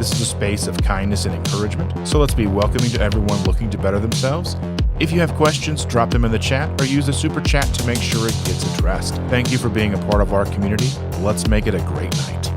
This is a space of kindness and encouragement, so let's be welcoming to everyone looking to better themselves. If you have questions, drop them in the chat or use the super chat to make sure it gets addressed. Thank you for being a part of our community. Let's make it a great night.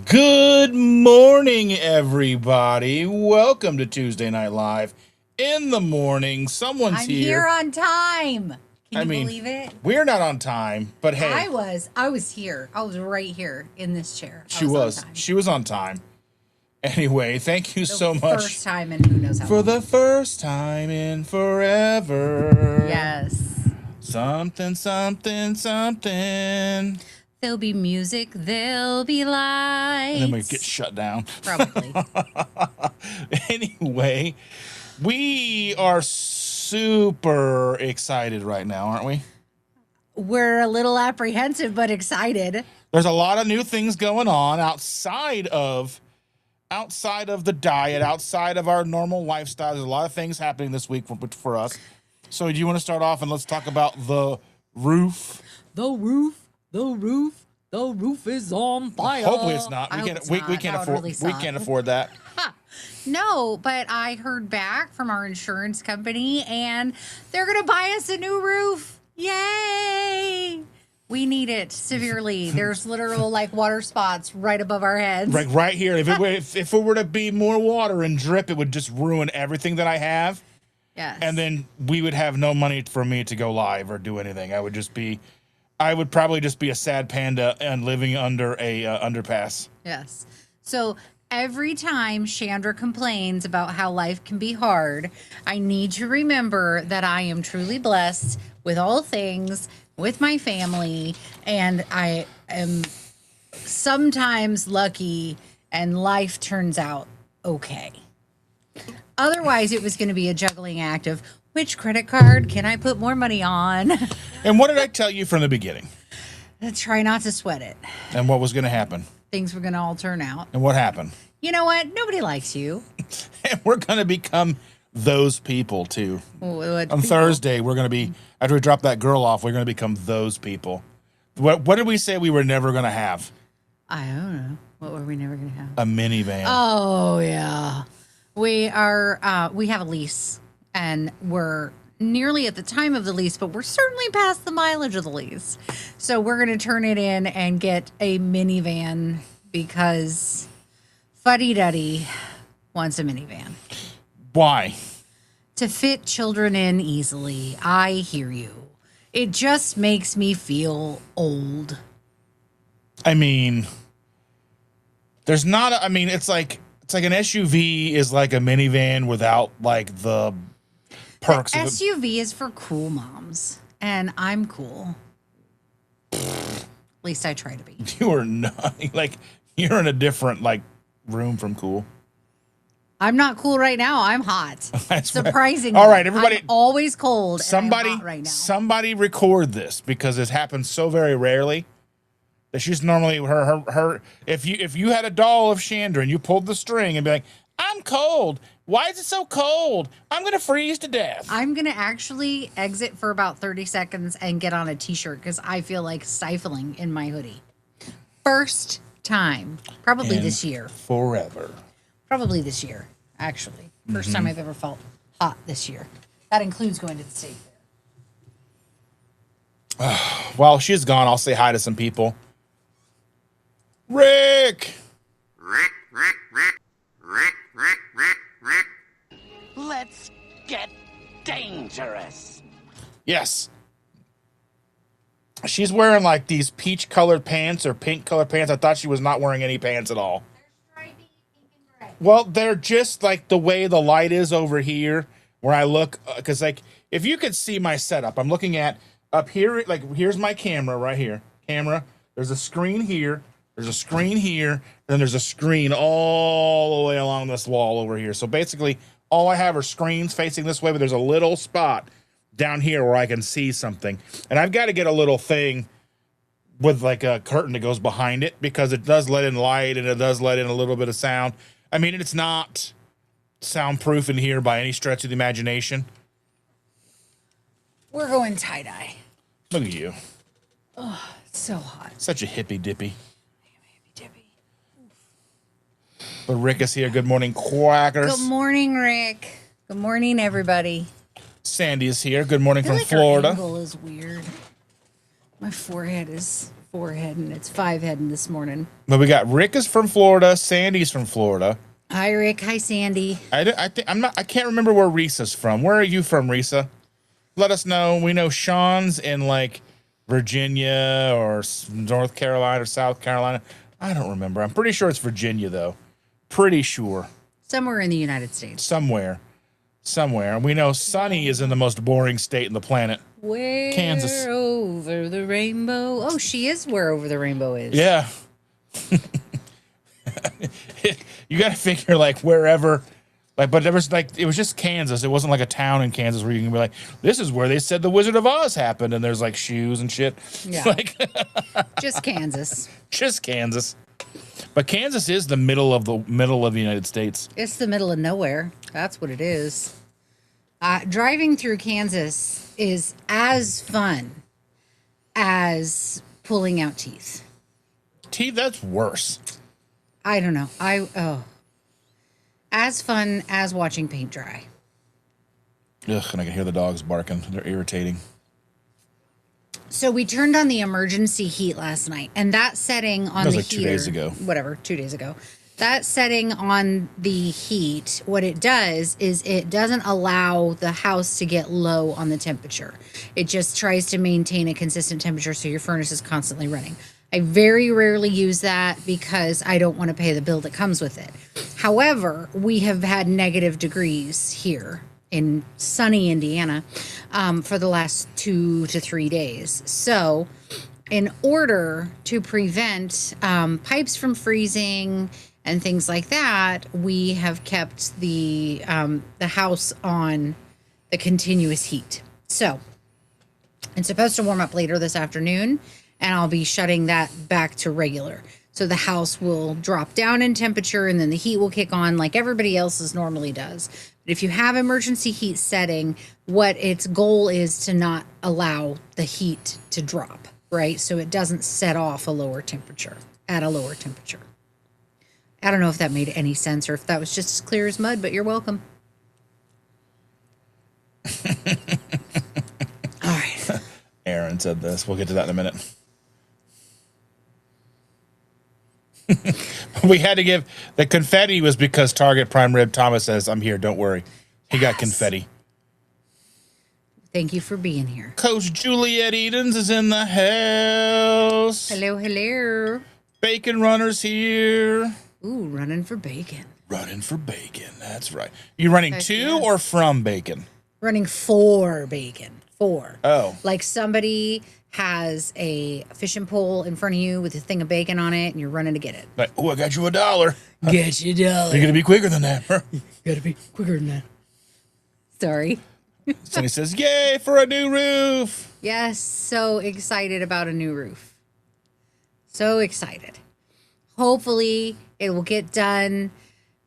Good morning, everybody. Welcome to Tuesday Night Live. In the morning, someone's I'm here on time. Can you believe it? We're not on time, but hey. I was here. I was right here in this chair. She was on time. Anyway, thank you so much. First time in who knows how long. For the first time in forever. Yes. Something, something, something. There'll be music, there'll be lights. And then we get shut down. Probably. Anyway, we are super excited right now, aren't we? We're a little apprehensive, but excited. There's a lot of new things going on outside of the diet, outside of our normal lifestyle. There's a lot of things happening this week for us. So do you want to start off and let's talk about the roof? The roof is on fire. Hopefully it's not. We can't afford that. No, but I heard back from our insurance company and they're going to buy us a new roof. Yay! We need it severely. There's literal water spots right above our heads. Right here. If it were to be more water and drip, it would just ruin everything that I have. Yes. And then we would have no money for me to go live or do anything. I would probably just be a sad panda and living under a underpass. Yes. So every time Chandra complains about how life can be hard, I need to remember that I am truly blessed with all things, with my family, and I am sometimes lucky and life turns out okay. Otherwise, it was going to be a juggling act of which credit card can I put more money on? And what did I tell you from the beginning? Try not to sweat it. And what was going to happen? Things were going to all turn out. And what happened? You know what? Nobody likes you. And we're going to become those people, too. On Thursday, we're going to be, after we drop that girl off, we're going to become those people. What did we say we were never going to have? I don't know. What were we never going to have? A minivan. Oh, yeah. We have a lease. And we're nearly at the time of the lease, but we're certainly past the mileage of the lease. So we're going to turn it in and get a minivan because Fuddy Duddy wants a minivan. Why? To fit children in easily. I hear you. It just makes me feel old. I mean, it's like an SUV is like a minivan without the perks. The SUV is for cool moms, and I'm cool. At least I try to be. You are not you're in a different room from cool. I'm not cool right now. I'm hot. Surprisingly. All right, everybody. I'm always cold. Somebody, and I'm hot right now. Somebody record this because it happens so very rarely. That she's normally her. If you had a doll of Chandra and you pulled the string and be like, I'm cold. Why is it so cold? I'm going to freeze to death. I'm going to actually exit for about 30 seconds and get on a t-shirt because I feel like stifling in my hoodie. First time. Probably this year. Forever. Probably this year, actually. First time I've ever felt hot this year. That includes going to the state fair. While she's gone, I'll say hi to some people. Rick! Let's get dangerous. Yes. She's wearing these peach colored pants or pink colored pants. I thought she was not wearing any pants at all. They're stripy, pink and gray. Well, they're just like the way the light is over here where I look, because like if you could see my setup, I'm looking at up here, like here's my camera right here. Camera, there's a screen here, there's a screen here, and then there's a screen all the way along this wall over here. So basically, all I have are screens facing this way, but there's a little spot down here where I can see something. And I've got to get a little thing with like a curtain that goes behind it because it does let in light and it does let in a little bit of sound. I mean, it's not soundproof in here by any stretch of the imagination. We're going tie-dye. Look at you. Oh, it's so hot. Such a hippy dippy. Dippy. But Rick is here. Good morning, Quackers. Good morning, Rick. Good morning, everybody. Sandy is here. Good morning I feel from like Florida. Our angle is weird. My forehead is foreheading. It's 5-heading this morning. But we got Rick is from Florida. Sandy's from Florida. Hi, Rick. Hi, Sandy. I can't remember where Risa's from. Where are you from, Risa? Let us know. We know Sean's in like Virginia or North Carolina or South Carolina. I don't remember. I'm pretty sure it's Virginia though. Pretty sure. Somewhere in the United States. Somewhere. And we know Sunny is in the most boring state in the planet. Where Kansas. over the rainbow. Oh, she is where over the rainbow is. Yeah. You got to figure like wherever, like, but there was like, it was just Kansas. It wasn't like a town in Kansas where you can be like, this is where they said the Wizard of Oz happened. And there's like shoes and shit. Yeah. Like, Just Kansas. just Kansas. But Kansas is the middle of the United States. It's the middle of nowhere. That's what it is. Driving through Kansas is as fun as pulling out teeth. Teeth, that's worse. I don't know. As fun as watching paint dry. Ugh, and I can hear the dogs barking. They're irritating. So we turned on the emergency heat last night, and that setting on That was the like 2 heater, days ago. whatever, 2 days ago. That setting on the heat, what it does is it doesn't allow the house to get low on the temperature. It just tries to maintain a consistent temperature so your furnace is constantly running. I very rarely use that because I don't want to pay the bill that comes with it. However, we have had negative degrees here in sunny Indiana for the last 2 to 3 days. So in order to prevent pipes from freezing and things like that, we have kept the house on the continuous heat. So it's supposed to warm up later this afternoon, and I'll be shutting that back to regular. So the house will drop down in temperature, and then the heat will kick on like everybody else's normally does. But if you have emergency heat setting, what its goal is to not allow the heat to drop, right? So it doesn't set off a lower temperature, at a lower temperature. I don't know if that made any sense or if that was just as clear as mud, but you're welcome. All right. Aaron said this. We'll get to that in a minute. We had to give the confetti was because Target Prime Rib Thomas says, I'm here, don't worry. He got confetti. Thank you for being here. Coach Juliet Edens is in the house. Hello, hello. Bacon Runner's here. Ooh, running for bacon. Running for bacon. That's right. You running Heck to yeah. or from bacon? Running for bacon. For. Oh. Like somebody has a fishing pole in front of you with a thing of bacon on it and you're running to get it. Like, oh, I got you $1. Get you $1. You're going to be quicker than that. Gotta be quicker than that. Sorry. So he says, yay for a new roof. Yes, so excited about a new roof. So excited. Hopefully it will get done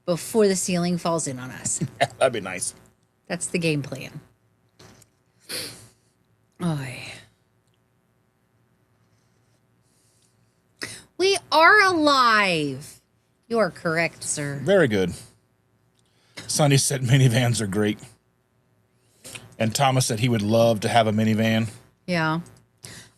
before the ceiling falls in on us. That'd be nice. That's the game plan. Oy. We are alive. You are correct, sir. Very good. Sonny said minivans are great. And Thomas said he would love to have a minivan. Yeah.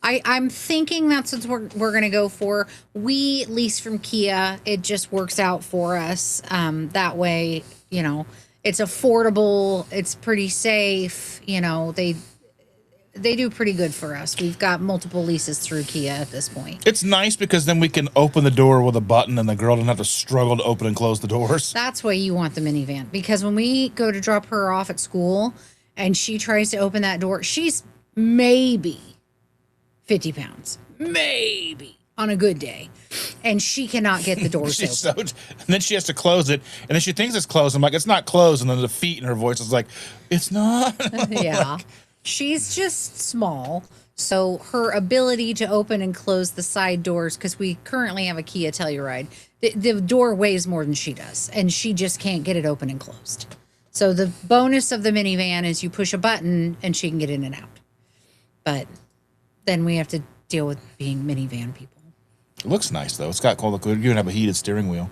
I'm thinking that's what we're going to go for. We lease from Kia. It just works out for us. That way, you know, it's affordable. It's pretty safe. You know, they do pretty good for us. We've got multiple leases through Kia at this point. It's nice because then we can open the door with a button and the girl doesn't have to struggle to open and close the doors. That's why you want the minivan, because when we go to drop her off at school and she tries to open that door, she's maybe 50 pounds, maybe on a good day. And she cannot get the doors open. And then she has to close it. And then she thinks it's closed. I'm like, it's not closed. And then the feet in her voice is like, it's not. Yeah. She's just small. So her ability to open and close the side doors, because we currently have a Kia Telluride, the door weighs more than she does. And she just can't get it open and closed. So the bonus of the minivan is you push a button and she can get in and out. But then we have to deal with being minivan people. It looks nice, though. It's got cool. You can have a heated steering wheel.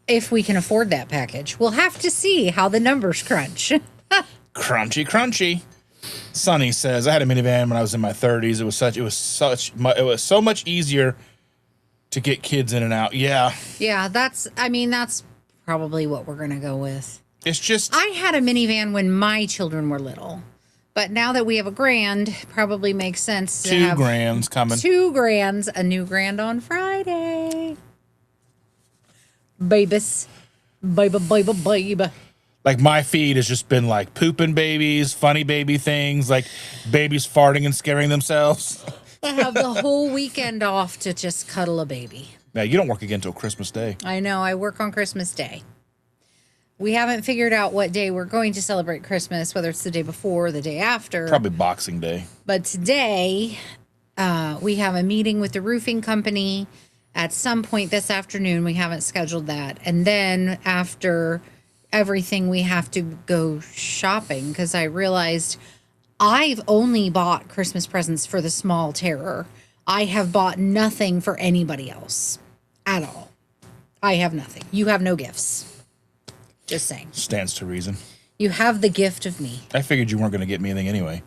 If we can afford that package. We'll have to see how the numbers crunch. Crunchy, crunchy. Sonny says, I had a minivan when I was in my 30s. It was so much easier to get kids in and out. Yeah. Yeah, that's probably what we're going to go with. It's just... I had a minivan when my children were little. But now that we have a grand, probably makes sense to have 2 grands coming. 2 grands, a new grand on Friday. Babies. Baby. Like, my feed has just been like pooping babies, funny baby things, like babies farting and scaring themselves. I have the whole weekend off to just cuddle a baby. Now, you don't work again until Christmas Day. I know. I work on Christmas Day. We haven't figured out what day we're going to celebrate Christmas, whether it's the day before or the day after. Probably Boxing Day. But today, we have a meeting with the roofing company at some point this afternoon. We haven't scheduled that. And then after everything, we have to go shopping, because I realized I've only bought Christmas presents for the small terror. I have bought nothing for anybody else at all. I have nothing. You have no gifts. Just saying. Stands to reason. You have the gift of me. I figured you weren't going to get me anything anyway.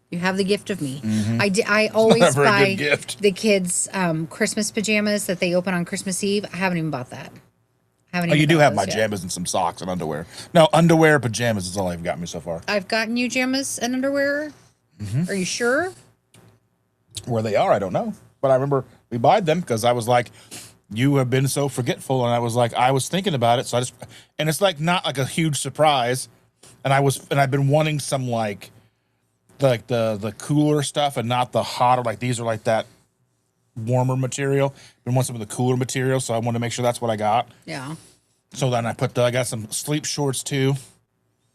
You have the gift of me. Mm-hmm. I always buy the kids Christmas pajamas that they open on Christmas Eve. I haven't even bought that. You do have my pajamas and some socks and underwear. No, underwear, pajamas is all I've got me so far. I've gotten you pajamas and underwear. Mm-hmm. Are you sure? Where they are, I don't know. But I remember we bought them because I was like, you have been so forgetful. And I was like, I was thinking about it. So and it's like not like a huge surprise. And I've been wanting some like the cooler stuff and not the hotter, like these are like that warmer material. Been want some of the cooler material. So I want to make sure that's what I got. Yeah. So then I got some sleep shorts too.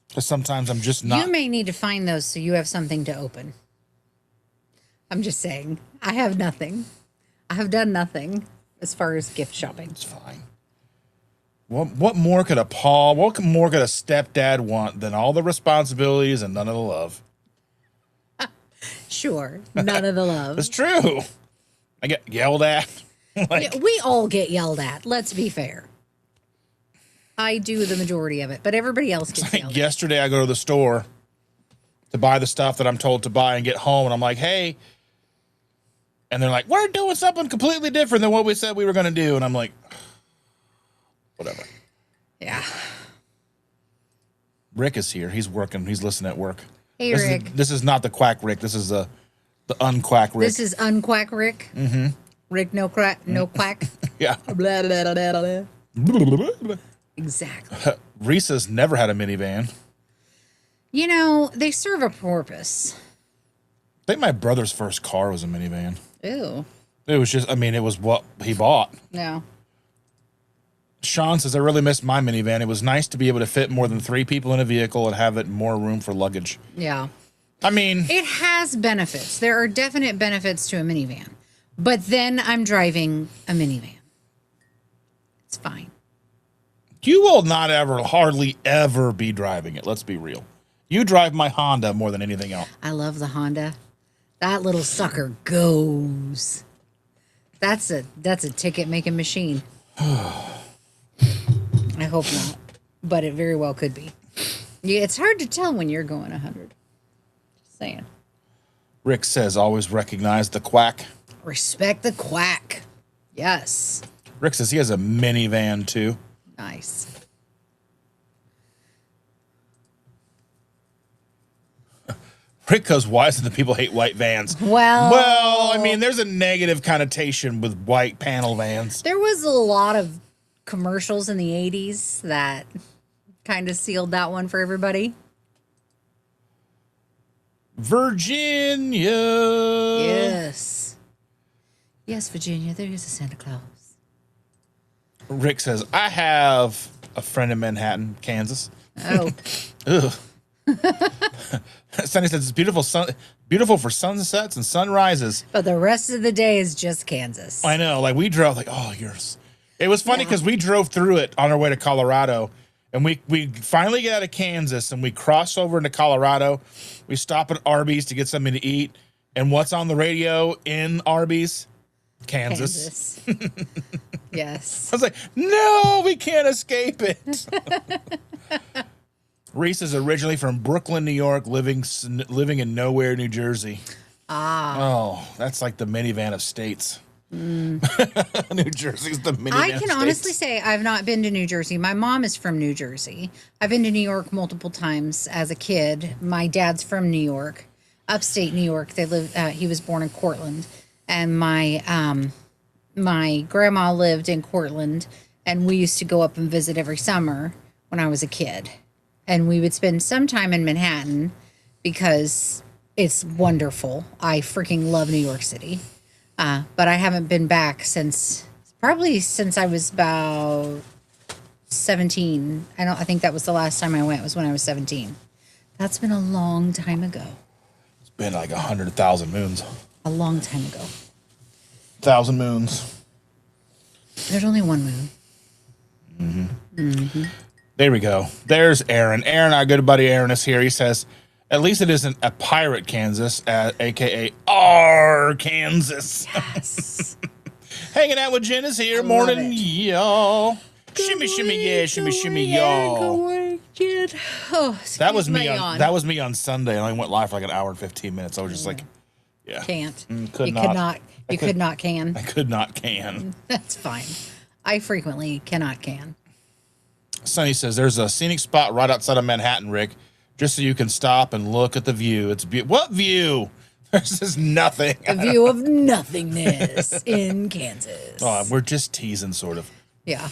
Because sometimes I'm just not. You may need to find those so you have something to open. I'm just saying. I have nothing. I have done nothing as far as gift shopping. It's fine. What more could a stepdad want than all the responsibilities and none of the love? Sure. None of the love. It's true. I get yelled at. We all get yelled at. Let's be fair. I do the majority of it, but everybody else gets yelled at. Yesterday, I go to the store to buy the stuff that I'm told to buy and get home, and I'm like, hey. And they're like, we're doing something completely different than what we said we were going to do. And I'm like, whatever. Yeah. Rick is here. He's working. He's listening at work. Hey, Rick. This is not the quack Rick. This is the unquack Rick. This is unquack Rick. Mm-hmm. Rick, no crack, no quack. Yeah. Blah, blah, blah, blah. Exactly. Risa's never had a minivan. You know, they serve a purpose. I think my brother's first car was a minivan. Ew. It was it was what he bought. Yeah. Sean says, I really missed my minivan. It was nice to be able to fit more than 3 people in a vehicle and have it more room for luggage. Yeah. I mean, it has benefits. There are definite benefits to a minivan. But then I'm driving a minivan. It's fine. You will not hardly ever be driving it. Let's be real. You drive my Honda more than anything else. I love the Honda. That little sucker goes. That's a ticket making machine. I hope not, but it very well could be. Yeah, it's hard to tell when you're going 100. Just saying. Rick says, always recognize the quack. Respect the quack. Yes. Rick says he has a minivan too. Nice. Rick goes, why is it that people hate white vans? Well, I mean, there's a negative connotation with white panel vans. There was a lot of commercials in the 80s that kind of sealed that one for everybody. Virginia. Yes. Yes, Virginia, there is a Santa Claus. Rick says, I have a friend in Manhattan, Kansas. Oh. Ugh. Sunny says it's beautiful for sunsets and sunrises. But the rest of the day is just Kansas. I know, like we drove like, oh, yours. It was funny because we drove through it on our way to Colorado, and we finally get out of Kansas and we cross over into Colorado. We stop at Arby's to get something to eat, and what's on the radio in Arby's? Kansas. Yes. I was like, no, we can't escape it. Reese is originally from Brooklyn, New York, living in Nowhere, New Jersey. Oh, that's like the minivan of states. New Jersey's the minivan. I can honestly say I've not been to New Jersey. My mom is from New Jersey. I've been to New York multiple times as a kid. My dad's from New York, upstate New York. They live. He was born in Cortland, and my grandma lived in Cortland, and we used to go up and visit every summer when I was a kid. And we would spend some time in Manhattan because it's wonderful. I freaking love New York City. But I haven't been back since I was about 17. I think that was the last time I went, was when I was 17. That's been a long time ago. It's been like 100,000 moons. A long time ago. 1,000 moons. There's only one moon. There we go. There's Aaron. Aaron, our good buddy Aaron is here. He says, at least it isn't a pirate Kansas, a.k.a. Kansas. Yes. Hanging out with Jen is here. Morning, y'all. Shimmy, shimmy, yeah, shimmy, shimmy, y'all. Oh, That was me on Sunday. I only went live for like an hour and 15 minutes. I was just like, yeah. Can't. You could not can. I could not can. That's fine. I frequently cannot can. Sonny says there's a scenic spot right outside of Manhattan, Rick, just so you can stop and look at the view. It's what view? There's just nothing. A view of nothingness in Kansas. Oh, we're just teasing, sort of. Yeah.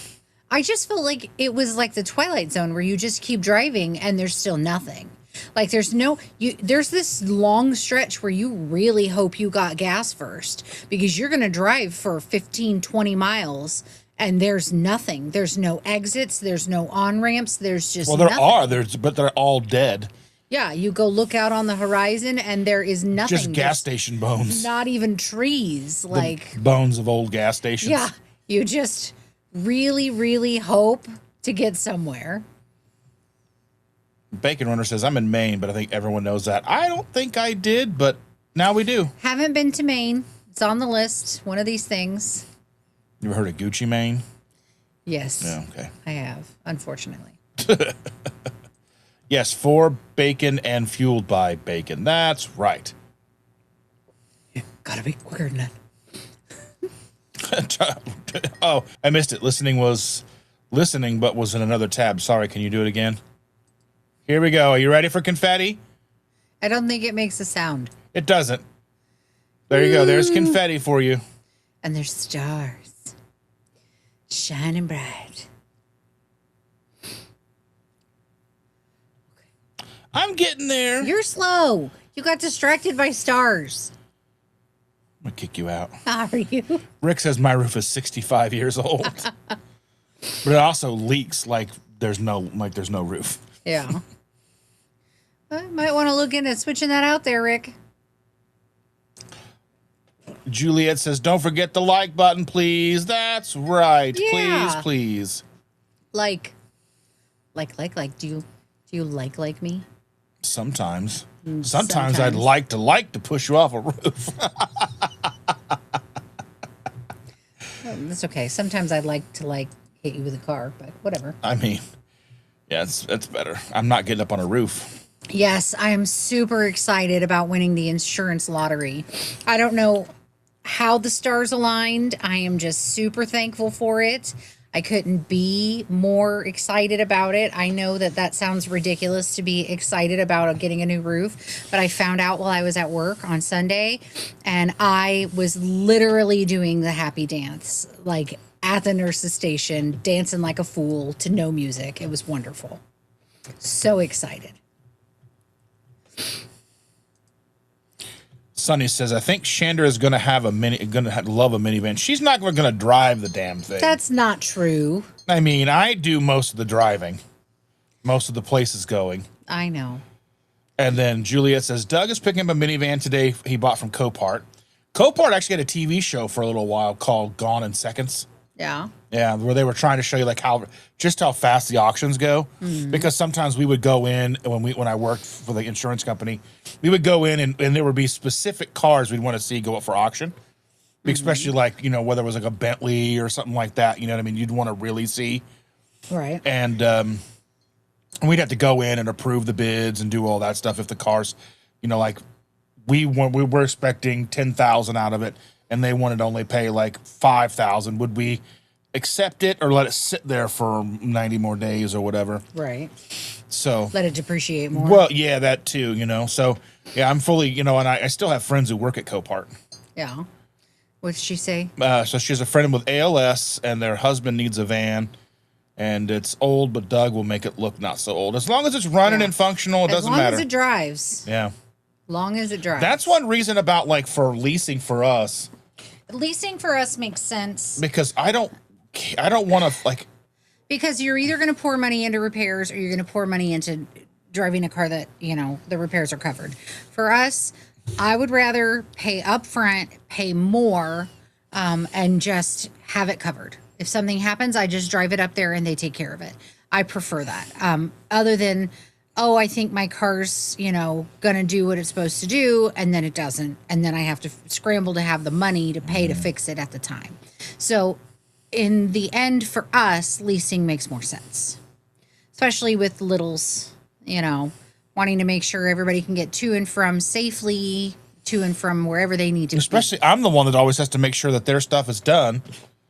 I just felt like it was like the Twilight Zone where you just keep driving and there's still nothing. Like there's this long stretch where you really hope you got gas first because you're going to drive for 15, 20 miles and there's nothing. There's no exits. There's no on-ramps. There's just nothing. But they're all dead. Yeah, you go look out on the horizon and there is nothing. Just gas station bones. Not even trees. Like bones of old gas stations. Yeah, you just really, really hope to get somewhere. Bacon Runner says, I'm in Maine, but I think everyone knows that. I don't think I did, but now we do. Haven't been to Maine. It's on the list. One of these things. You ever heard of Gucci, Maine? Yes. Yeah, okay. I have, unfortunately. Yes, for bacon and fueled by bacon. That's right. Yeah, gotta be quicker than that. Oh, I missed it. Listening, but was in another tab. Sorry, can you do it again? Here we go. Are you ready for confetti? I don't think it makes a sound. It doesn't. There you go. There's confetti for you. And there's stars. Shining bright. I'm getting there. You're slow. You got distracted by stars. I'm going to kick you out. Are you? Rick says my roof is 65 years old. But it also leaks like there's no roof. Yeah. I might want to look into switching that out there, Rick. Juliet says, don't forget the like button, please. That's right. Yeah. Please. Like. Do you like me? Sometimes. Sometimes I'd like to push you off a roof. That's okay. Sometimes I'd like to hit you with a car, but whatever. I mean, yeah, it's better. I'm not getting up on a roof. Yes, I am super excited about winning the insurance lottery. I don't know how the stars aligned. I am just super thankful for it. I couldn't be more excited about it. I know that sounds ridiculous to be excited about getting a new roof, but I found out while I was at work on Sunday, and I was literally doing the happy dance, like at the nurse's station, dancing like a fool to no music. It was wonderful. So excited. Sonny says, I think Chandra is going to love a minivan. She's not going to drive the damn thing. That's not true. I mean, I do most of the driving, most of the places going. I know. And then Juliet says, Doug is picking up a minivan today he bought from Copart. Copart actually had a TV show for a little while called Gone in Seconds. Yeah. Yeah, where they were trying to show you like how fast the auctions go. Mm-hmm. Because sometimes we would go in when I worked for the insurance company, we would go in and there would be specific cars we'd want to see go up for auction. Mm-hmm. Especially like, whether it was like a Bentley or something like that, you know what I mean? You'd want to really see. Right. And we'd have to go in and approve the bids and do all that stuff if the cars, like we were expecting 10,000 out of it and they wanted to only pay like 5,000. Would we accept it or let it sit there for 90 more days or whatever? Right. So let it depreciate more. Well, yeah, that too, So yeah, I'm fully, and I still have friends who work at Copart. Yeah. What did she say? So she has a friend with ALS and their husband needs a van and it's old, but Doug will make it look not so old. As long as it's running and functional, it doesn't matter. As long as it drives. Yeah. Long as it drives. That's one reason about like for leasing for us. Leasing for us makes sense. Because I don't want to like. Because you're either going to pour money into repairs or you're going to pour money into driving a car that, the repairs are covered. For us, I would rather pay upfront, pay more, and just have it covered. If something happens, I just drive it up there and they take care of it. I prefer that. Other than, I think my car's, going to do what it's supposed to do, and then it doesn't. And then I have to scramble to have the money to pay to fix it at the time. So in the end, for us, leasing makes more sense, especially with littles, wanting to make sure everybody can get to and from safely, to and from wherever they need to. Especially, I'm the one that always has to make sure that their stuff is done.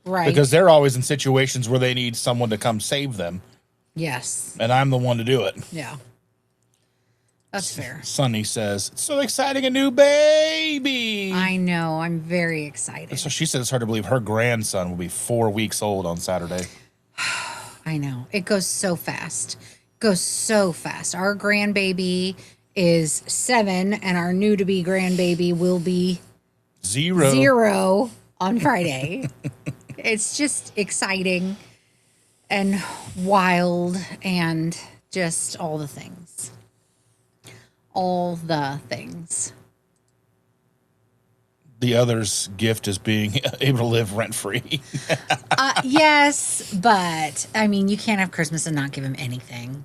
Right. Because they're always in situations where they need someone to come save them. Yes. And I'm the one to do it. Yeah. That's fair. Sunny says, it's so exciting, a new baby. I know. I'm very excited. So she said it's hard to believe her grandson will be 4 weeks old on Saturday. I know. It goes so fast. Our grandbaby is 7, and our new-to-be grandbaby will be 0 on Friday. It's just exciting and wild and just all the things. All the things. The other's gift is being able to live rent-free. Yes, but, I mean, you can't have Christmas and not give him anything.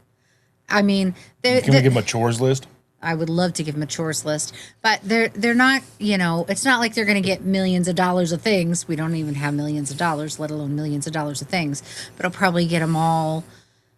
I mean... Can we give him a chores list? I would love to give them a chores list, but they're not, it's not like they're going to get millions of dollars of things. We don't even have millions of dollars, let alone millions of dollars of things, but I'll probably get them all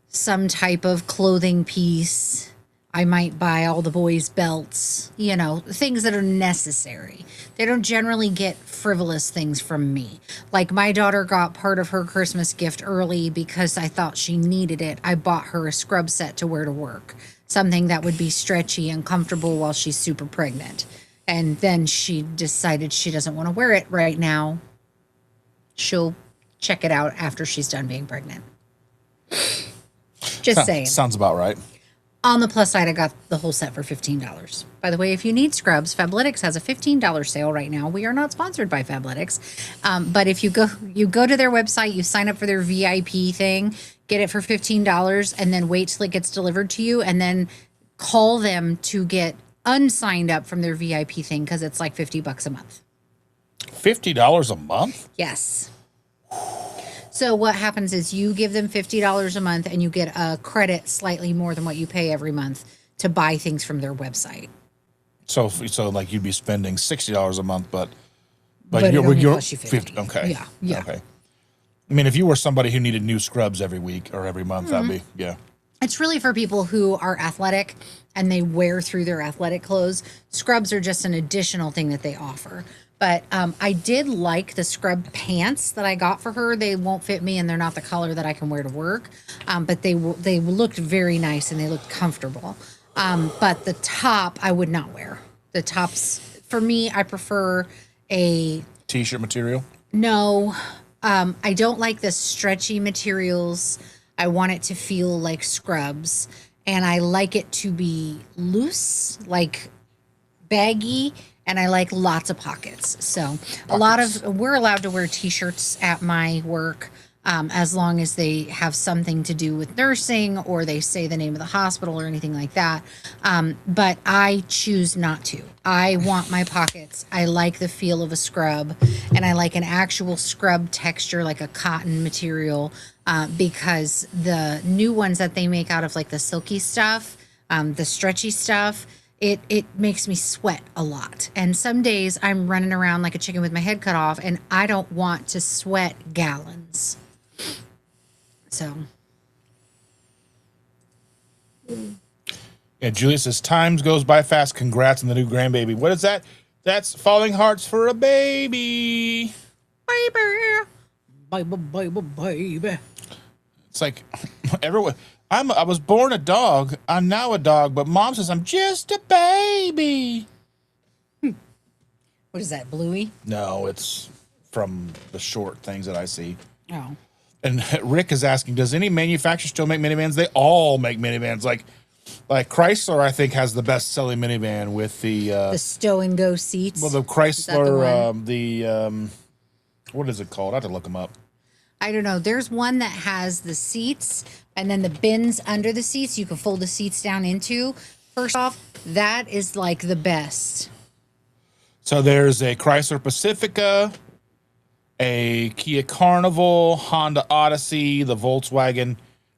some type of clothing piece. I might buy all the boys' belts, things that are necessary. They don't generally get frivolous things from me. Like my daughter got part of her Christmas gift early because I thought she needed it. I bought her a scrub set to wear to work. Something that would be stretchy and comfortable while she's super pregnant. And then she decided she doesn't want to wear it right now. She'll check it out after she's done being pregnant. Just saying. Sounds about right. On the plus side, I got the whole set for $15. By the way, if you need scrubs, Fabletics has a $15 sale right now. We are not sponsored by Fabletics. But if you go to their website, you sign up for their VIP thing, get it for $15, and then wait till it gets delivered to you, and then call them to get unsigned up from their VIP thing because it's like $50 a month. $50 a month? Yes. So what happens is you give them $50 a month and you get a credit slightly more than what you pay every month to buy things from their website. So like you'd be spending $60 a month, but it you're only costs you 50. Okay. Yeah. Okay. I mean, if you were somebody who needed new scrubs every week or every month, that'd be, yeah. It's really for people who are athletic and they wear through their athletic clothes. Scrubs are just an additional thing that they offer. But I did like the scrub pants that I got for her. They won't fit me, and they're not the color that I can wear to work. But they looked very nice and they looked comfortable. But the top I would not wear. The tops for me, I prefer a T-shirt material. no. I don't like the stretchy materials. I want it to feel like scrubs, and I like it to be loose, like baggy, and I like lots of pockets. So we're allowed to wear T-shirts at my work as long as they have something to do with nursing or they say the name of the hospital or anything like that. But I choose not to. I want my pockets. I like the feel of a scrub, and I like an actual scrub texture, like a cotton material, because the new ones that they make out of like the silky stuff, the stretchy stuff, it makes me sweat a lot. And some days I'm running around like a chicken with my head cut off, and I don't want to sweat gallons. So. Yeah, Julia says, times goes by fast. Congrats on the new grandbaby. What is that? That's Falling Hearts for a Baby. Baby. It's like everyone. I was born a dog. I'm now a dog, but mom says I'm just a baby. What is that, Bluey? No, it's from the short things that I see. Oh. And Rick is asking, does any manufacturer still make minivans? They all make minivans. Like Chrysler, I think, has the best selling minivan with the stow and go seats. well, the Chrysler, what is it called? I have to look them up. I don't know. There's one that has the seats and then the bins under the seats you can fold the seats down into. First off, that is like the best. So there's a Chrysler Pacifica, a Kia Carnival, Honda Odyssey, the Volkswagen.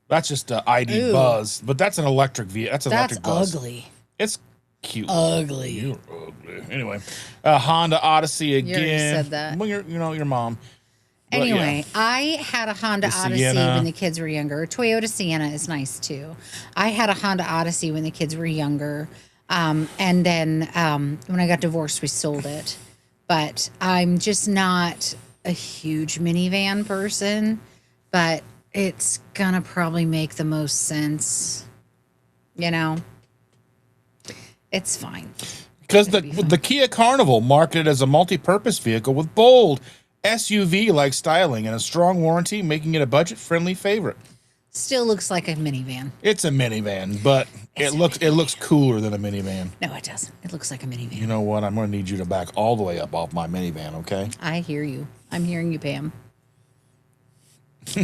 That's just an ID Buzz, but that's an electric vehicle. That's an electric bus. Ugly. It's cute. Ugly. You're ugly. Anyway, Honda Odyssey again. You already said that. Well, your mom. But Anyway, yeah. I had a Honda Odyssey Sienna. when the kids were younger. Toyota Sienna is nice too. I had a Honda Odyssey when the kids were younger. And then when I got divorced, we sold it. But I'm just not a huge minivan person. But it's going to probably make the most sense. You know? It's fine. Because the Kia Carnival marketed as a multi-purpose vehicle with bold SUV-like styling and a strong warranty, making it a budget-friendly favorite. Still looks like a minivan. It's a minivan, but it looks cooler than a minivan. No, it doesn't. It looks like a minivan. You know what? I'm going to need you to back all the way up off my minivan, okay? I hear you. I'm hearing you, Pam.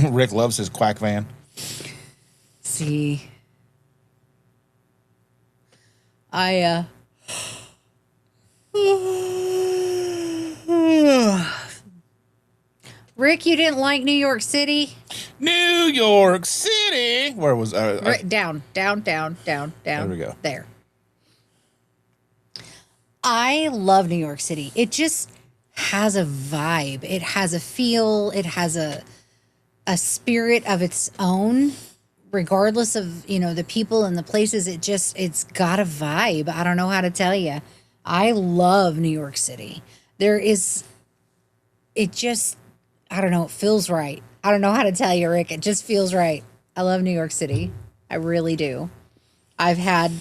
Rick loves his quack van. See, Rick, you didn't like New York City? New York City. Where was Down. There we go. There. I love New York City. It just has a vibe. It has a feel. It has a spirit of its own, regardless of, the people and the places. It's got a vibe. I don't know how to tell you. I love New York City. I don't know, it feels right. I don't know how to tell you, Rick. It just feels right. I love New York City. I really do. I've had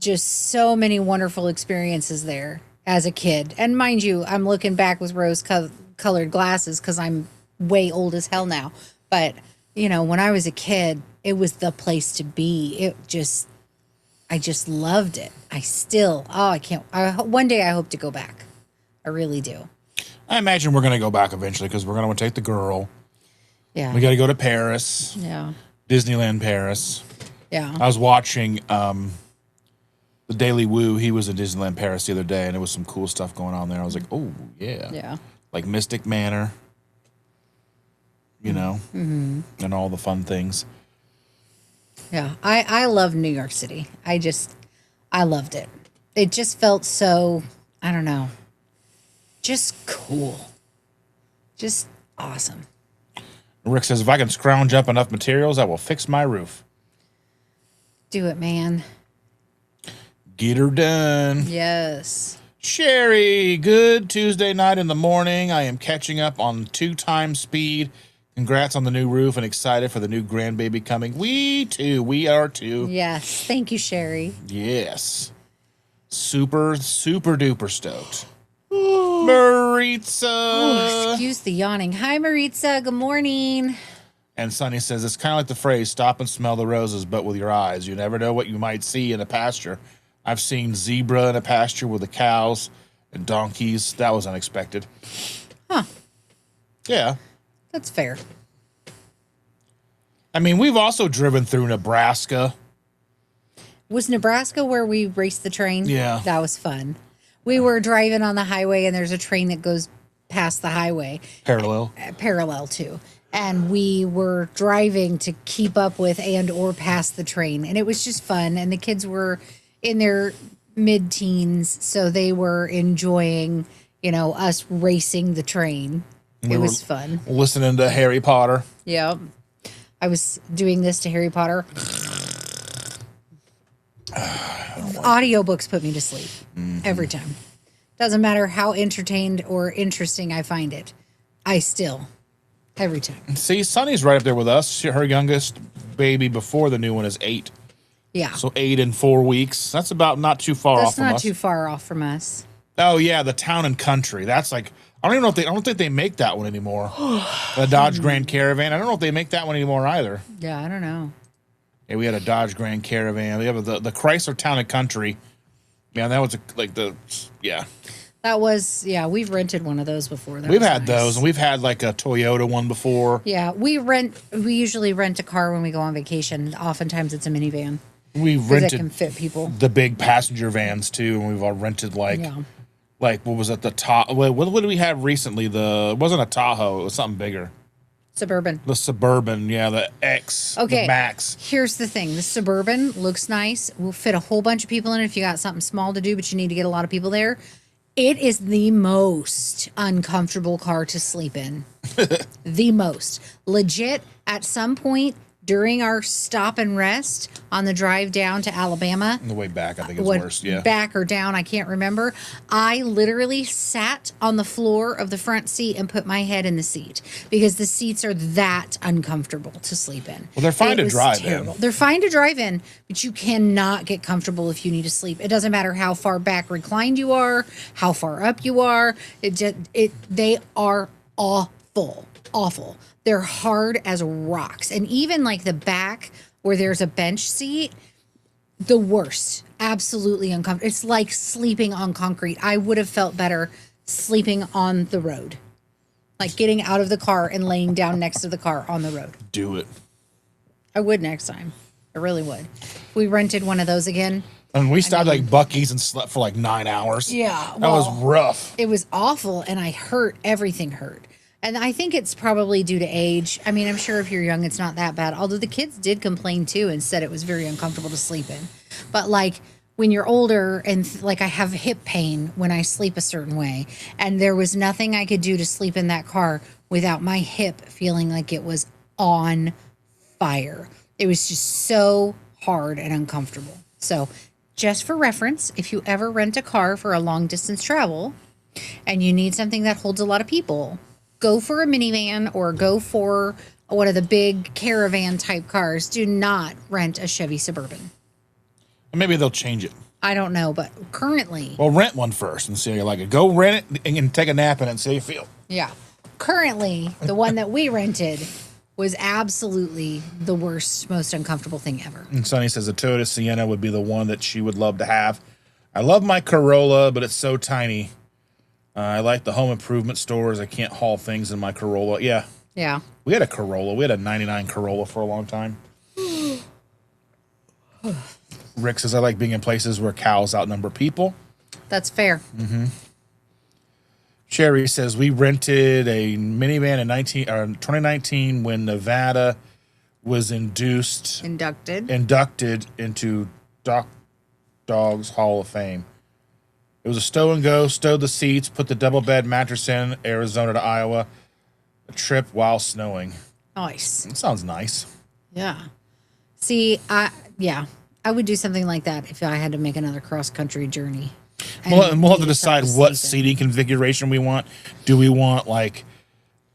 just so many wonderful experiences there as a kid. And mind you, I'm looking back with rose-colored glasses because I'm way old as hell now. But, when I was a kid, it was the place to be. I just loved it. One day I hope to go back. I really do. I imagine we're going to go back eventually because we're going to want to take the girl. Yeah. We got to go to Paris. Yeah. Disneyland Paris. Yeah. I was watching the Daily Woo. He was in Disneyland Paris the other day, and there was some cool stuff going on there. I was like, oh, yeah. Yeah. Like Mystic Manor, Mm-hmm. and all the fun things. Yeah. I love New York City. I loved it. It just felt so, I don't know, just cool. Just awesome. Rick says, if I can scrounge up enough materials, I will fix my roof. Do it, man. Get her done. Yes. Sherry, good Tuesday night in the morning. I am catching up on 2 times speed. Congrats on the new roof and excited for the new grandbaby coming. We too. We are too. Yes. Thank you, Sherry. Yes. Super, super duper stoked. Maritza. Oh, excuse the yawning. Hi, Maritza. Good morning. And Sonny says, it's kind of like the phrase, stop and smell the roses, but with your eyes. You never know what you might see in a pasture. I've seen zebra in a pasture with the cows and donkeys. That was unexpected. Huh. Yeah. That's fair. I mean, we've also driven through Nebraska. Was Nebraska where we raced the train? Yeah. That was fun. We were driving on the highway, and there's a train that goes past the highway. Parallel to. And we were driving to keep up with and or pass the train. And it was just fun. And the kids were in their mid-teens, so they were enjoying, us racing the train. It was fun. Listening to Harry Potter. Yep. I was doing this to Harry Potter. Audiobooks put me to sleep every time. Doesn't matter how entertained or interesting I find it. Every time. See, Sunny's right up there with us. Her youngest baby before the new one is 8. Yeah. So 8 and 4 weeks. That's about not too far off from us. That's not too far off from us. Oh yeah, the Town and Country. That's like I don't think they make that one anymore. The Dodge Grand Caravan. I don't know if they make that one anymore either. Yeah, I don't know. Yeah, we had a Dodge Grand Caravan. We have the Chrysler Town and Country. Yeah, that was That was, we've rented one of those before. We've had those, and we've had like a Toyota one before. Yeah, we usually rent a car when we go on vacation. Oftentimes it's a minivan. We Because rented it can fit people. the big passenger vans too, and we've all rented like what was it, the Tahoe? What did we have recently? It wasn't a Tahoe, it was something bigger. Suburban. The Suburban, the X, Okay. the Max. Here's the thing. The Suburban looks nice. Will fit a whole bunch of people in it if you got something small to do, but you need to get a lot of people there. It is the most uncomfortable car to sleep in. The most. Legit, at some point during our stop and rest on the drive down to Alabama. On the way back, I think it's worse. Yeah. Back or down, I can't remember. I literally sat on the floor of the front seat and put my head in the seat because the seats are that uncomfortable to sleep in. Well, they're fine to drive in. They're fine to drive in, but you cannot get comfortable if you need to sleep. It doesn't matter how far back reclined you are, how far up you are. They are awful. Awful. They're hard as rocks. And even like the back where there's a bench seat, the worst. Absolutely uncomfortable. It's like sleeping on concrete. I would have felt better sleeping on the road. Like getting out of the car and laying down next to the car on the road. Do it. I would next time. I really would. We rented one of those again. And we stopped like Buc-ee's and slept for like 9 hours. Yeah. That was rough. It was awful, and everything hurt. And I think it's probably due to age. I mean, I'm sure if you're young, it's not that bad. Although the kids did complain too and said it was very uncomfortable to sleep in. But like when you're older and like I have hip pain when I sleep a certain way, and there was nothing I could do to sleep in that car without my hip feeling like it was on fire. It was just so hard and uncomfortable. So just for reference, if you ever rent a car for a long distance travel and you need something that holds a lot of people, go for a minivan or go for one of the big caravan type cars. Do not rent a Chevy Suburban. Maybe they'll change it. I don't know, but currently. Well, rent one first and see how you like it. Go rent it and take a nap in it and see how you feel. Yeah. Currently, the one that we rented was absolutely the worst, most uncomfortable thing ever. And Sonny says a Toyota Sienna would be the one that she would love to have. I love my Corolla, but it's so tiny. I like the home improvement stores. I can't haul things in my Corolla. Yeah. Yeah. We had a Corolla. We had a 99 Corolla for a long time. Rick says, I like being in places where cows outnumber people. That's fair. Mm-hmm. Sherry says, we rented a minivan in 2019 when Nevada was inducted into Dog's Hall of Fame. It was a stow and go, stowed the seats, put the double bed mattress in, Arizona to Iowa. A trip while snowing. Nice. It sounds nice. Yeah. See, I would do something like that if I had to make another cross country journey. We'll have to need decide start what sleep in. seating configuration we want. Do we want like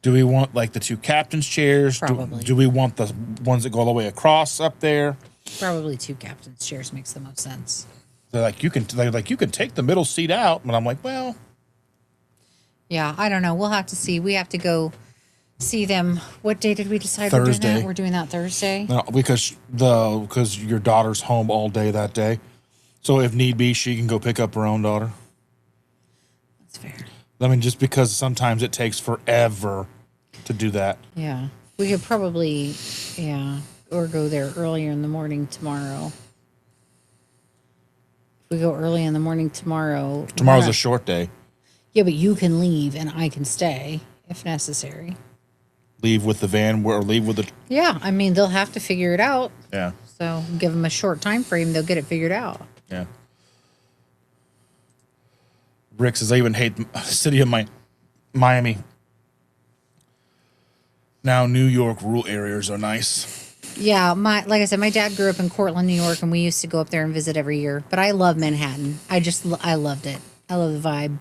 the two captain's chairs? Probably. Do we want the ones that go all the way across up there? Probably 2 captain's chairs makes the most sense. They're like you can take the middle seat out, but I'm like, well, Yeah, I don't know. We'll have to see. We have to go see them. What day did we decide we're doing Thursday. that? We're doing that Thursday. no, because your daughter's home all day that day, so if need be, she can go pick up her own daughter. That's fair. I mean, just because sometimes it takes forever to do that. Yeah, we could probably, or go there earlier in the morning tomorrow. If we go early in the morning tomorrow. Tomorrow's we're a not- short day. Yeah, but you can leave and I can stay if necessary. Leave with the van or leave with the Yeah, I mean they'll have to figure it out. yeah. So give them a short time frame, they'll get it figured out. Yeah. Rick says, I even hate the city of Miami. Now New York rural areas are nice. Yeah, like I said, my dad grew up in Cortland, New York, and we used to go up there and visit every year. But I love Manhattan. I loved it. I love the vibe.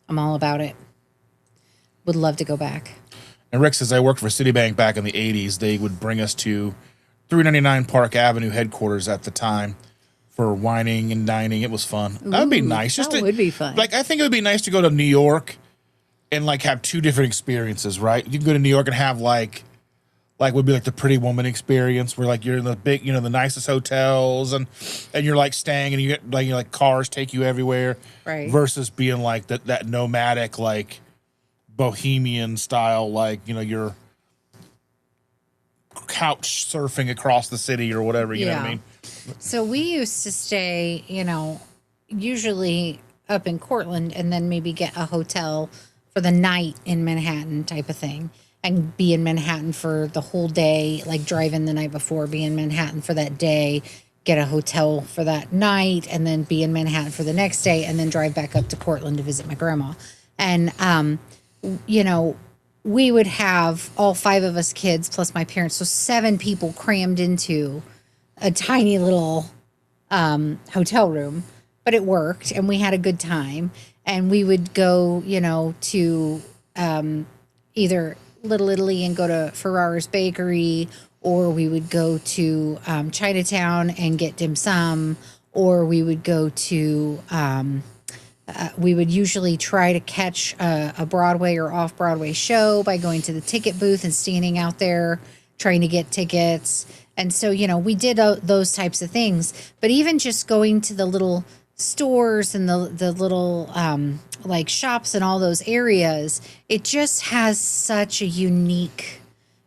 I'm all about it. Would love to go back. And Rick says, I worked for Citibank back in the 80s. They would bring us to 399 Park Avenue headquarters at the time for whining and dining. It was fun. That would be Ooh, nice. that would be fun. Like, I think it would be nice to go to New York and like have two different experiences, right? You can go to New York and have like would be like the Pretty Woman experience where like you're in the big, the nicest hotels and you're like staying and you get like cars take you everywhere. Right. Versus being like that nomadic, like bohemian style, like, you're couch surfing across the city or whatever, you know what I mean? So we used to stay, usually up in Cortland and then maybe get a hotel for the night in Manhattan type of thing and be in Manhattan for the whole day, like drive in the night before, be in Manhattan for that day, get a hotel for that night, and then be in Manhattan for the next day and then drive back up to Cortland to visit my grandma. And, we would have all 5 of us kids plus my parents. So 7 people crammed into a tiny little hotel room, but it worked and we had a good time. And we would go, to either Little Italy and go to Ferrara's Bakery, or we would go to Chinatown and get dim sum, or we would go to, we would usually try to catch a Broadway or off-Broadway show by going to the ticket booth and standing out there trying to get tickets. And so, we did those types of things. But even just going to the little stores and the little like shops and all those areas, it just has such a unique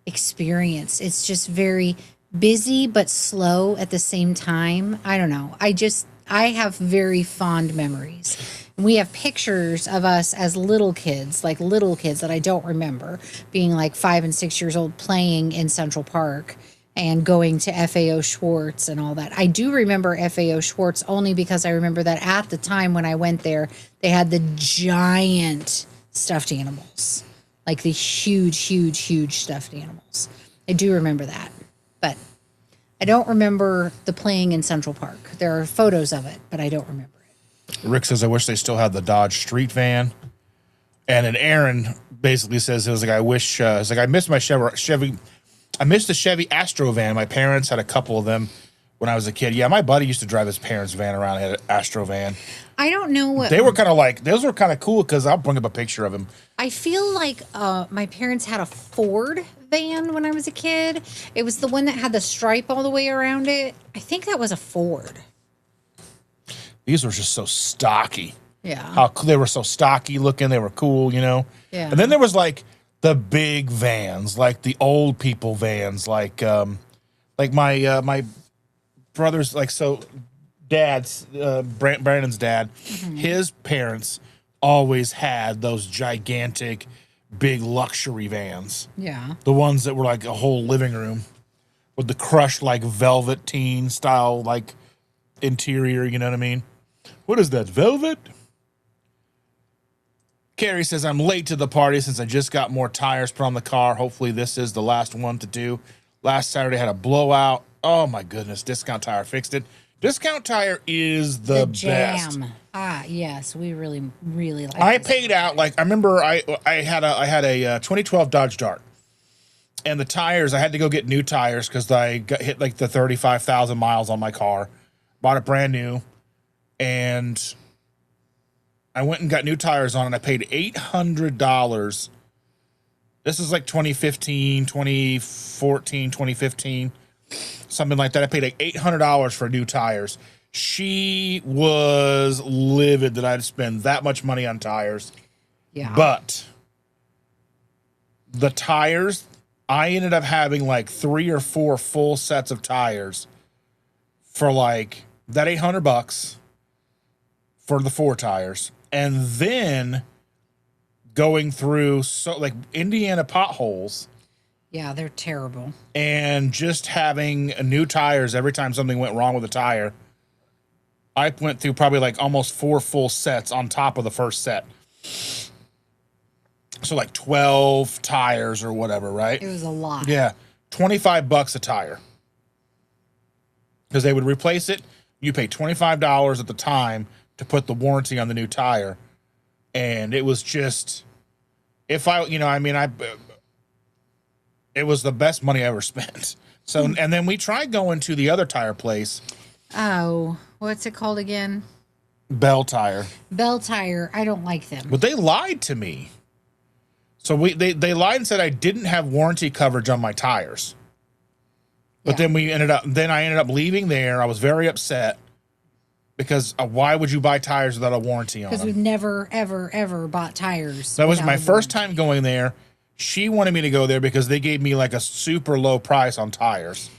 experience. It's just very busy but slow at the same time. I don't know. I have very fond memories. And we have pictures of us as little kids that I don't remember, being like 5 and 6 years old, playing in Central Park and going to FAO Schwartz and all that. I do remember FAO Schwartz only because I remember that at the time when I went there, they had the giant stuffed animals, like the huge stuffed animals. I do remember that, but I don't remember the playing in Central Park. There are photos of it, but I don't remember it. Rick says, I wish they still had the Dodge Street van. And then Aaron basically says, it was like, I miss my Chevy. I missed the Chevy Astro van. My parents had a couple of them when I was a kid. Yeah, my buddy used to drive his parents' van around. He had an Astro van. I don't know what... They were kind of like, those were kind of cool because I'll bring up a picture of him. I feel like my parents had a Ford van when I was a kid. It was the one that had the stripe all the way around it. I think that was a Ford. These were just so stocky. Yeah. They were so stocky looking. They were cool, Yeah. And then there was like the big vans, like the old people vans, like my brother's, like, so dad's Brandon's dad, his parents always had those gigantic, big luxury vans. Yeah. The ones that were like a whole living room with the crushed like velveteen style like interior. You know what I mean? What is that, velvet? Carrie says, I'm late to the party since I just got more tires put on the car. Hopefully this is the last one to do. Last Saturday had a blowout. Oh my goodness, Discount Tire fixed it. Discount Tire is the jam. best. Ah, yes, we really, really like. I paid out like I remember I had a 2012 Dodge Dart, and the tires I had to go get new tires because I got hit like the 35,000 miles on my car. Bought it brand new, and I went and got new tires on it. I paid $800. This is like 2015, 2014, 2015, something like that. I paid like $800 for new tires. She was livid that I'd spend that much money on tires. Yeah. But the tires, I ended up having like 3 or 4 full sets of tires for like that $800 for the 4 tires. And then going through so like Indiana potholes. Yeah, they're terrible. And just having new tires every time something went wrong with a tire. I went through probably like almost 4 full sets on top of the first set. So like 12 tires or whatever, right? It was a lot. Yeah. $25 a tire. Because they would replace it. You pay $25 at the time to put the warranty on the new tire. And it was just, it was the best money I ever spent. So, and then we tried going to the other tire place. Oh, what's it called again? Bell Tire. Bell Tire. I don't like them. But they lied to me. So they lied and said I didn't have warranty coverage on my tires. But then I ended up leaving there. I was very upset because why would you buy tires without a warranty on them? Because we've never, ever, ever bought tires. That was my first time going there. She wanted me to go there because they gave me like a super low price on tires.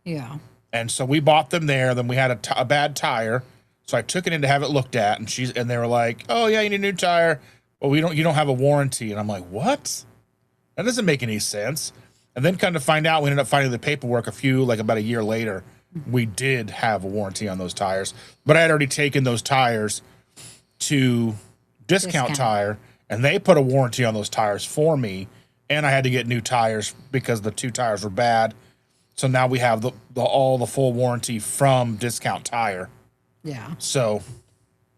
Yeah. And so we bought them there. Then we had a bad tire. So I took it in to have it looked at. And they were like, oh, yeah, you need a new tire. Well, you don't have a warranty. And I'm like, what? That doesn't make any sense. And then come to find out, we ended up finding the paperwork about a year later. We did have a warranty on those tires. But I had already taken those tires to Discount Tire. And they put a warranty on those tires for me. And I had to get new tires because the 2 tires were bad. So now we have all the full warranty from Discount Tire. Yeah. So,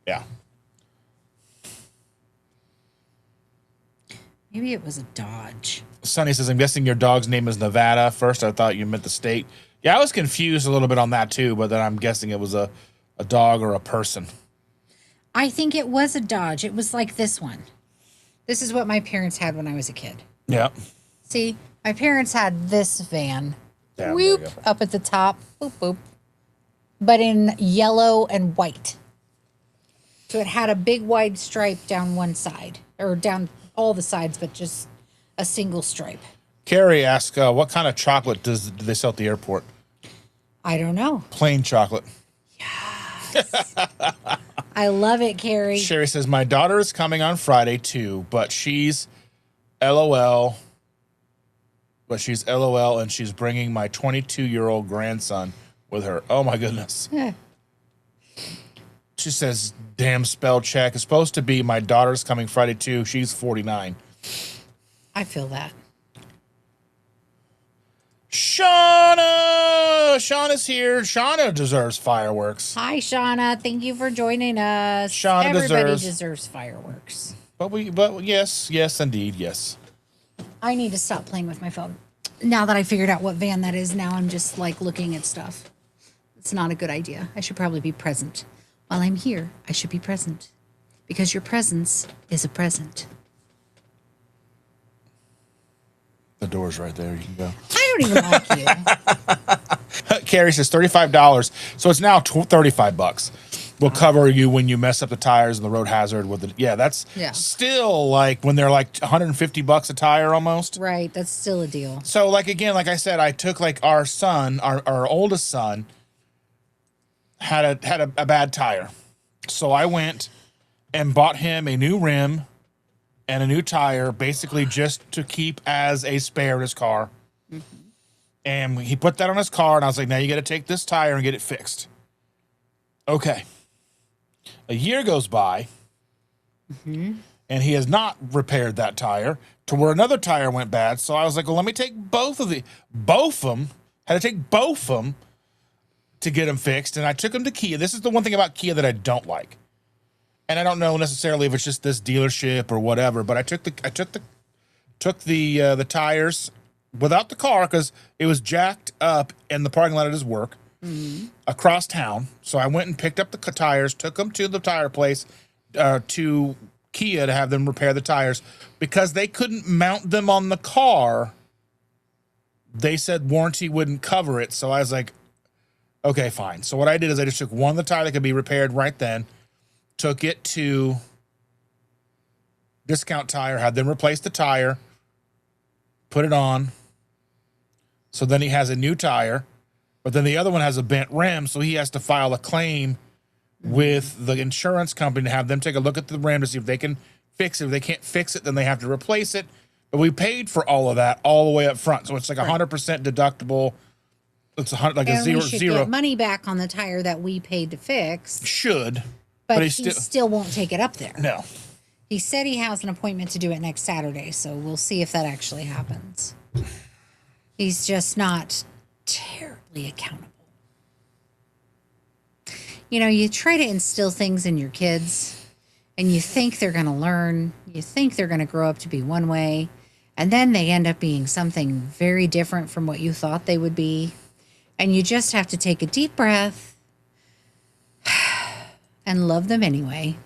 yeah. Maybe it was a Dodge. Sonny says, I'm guessing your dog's name is Nevada. First, I thought you meant the state. Yeah, I was confused a little bit on that too, but then I'm guessing it was a dog or a person. I think it was a Dodge. It was like this one. This is what my parents had when I was a kid. Yeah. See, my parents had this van. Yeah, Whoop, up at the top. Boop, boop. But in yellow and white. So it had a big wide stripe down one side. Or down all the sides, but just a single stripe. Carrie asked, what kind of chocolate do they sell at the airport? I don't know. Plain chocolate. Yes. I love it, Carrie. Sherry says, my daughter is coming on Friday too, but she's LOL. But she's LOL and she's bringing my 22-year-old grandson with her. Oh, my goodness. Yeah. She says, damn spell check. It's supposed to be my daughter's coming Friday too. She's 49. I feel that. Shauna's here. Shauna deserves fireworks. Hi, Shauna. Thank you for joining us. Shauna Everybody deserves fireworks. But yes, indeed, yes. I need to stop playing with my phone. Now that I figured out what van that is, now I'm just like looking at stuff. It's not a good idea. I should probably be present. While I'm here, I should be present. Because your presence is a present. The door's right there. You can go. I don't even like you. Carrie says $35. So it's now $35. Will cover you when you mess up the tires and the road hazard with it. Yeah, that's still like when they're like $150 a tire almost. Right, that's still a deal. So like again, like I said, I took like our son, our oldest son, had a bad tire. So I went and bought him a new rim and a new tire, basically just to keep as a spare in his car. Mm-hmm. And he put that on his car, and I was like, now you got to take this tire and get it fixed. Okay. A year goes by, and he has not repaired that tire to where another tire went bad. So I was like, well, let me take both of them. Had to take both of them to get them fixed, and I took them to Kia. This is the one thing about Kia that I don't like, and I don't know necessarily if it's just this dealership or whatever. But I took the tires without the car because it was jacked up in the parking lot at his work across town. So I went and picked up the tires, took them to the tire place, to Kia to have them repair the tires because they couldn't mount them on the car. They said warranty wouldn't cover it. So I was like, okay, fine. So what I did is I just took one of the tire that could be repaired right then, took it to Discount Tire, had them replace the tire, put it on. So then he has a new tire, but then the other one has a bent rim, so he has to file a claim with the insurance company to have them take a look at the rim to see if they can fix it. If they can't fix it, then they have to replace it. But we paid for all of that all the way up front, so it's like 100% deductible. It's like a we should zero. Get money back on the tire that we paid to fix. Should, but he still won't take it up there. No. He said he has an appointment to do it next Saturday, so we'll see if that actually happens. He's just not terribly accountable. You know, you try to instill things in your kids, and you think they're going to learn. You think they're going to grow up to be one way, and then they end up being something very different from what you thought they would be. And you just have to take a deep breath and love them anyway.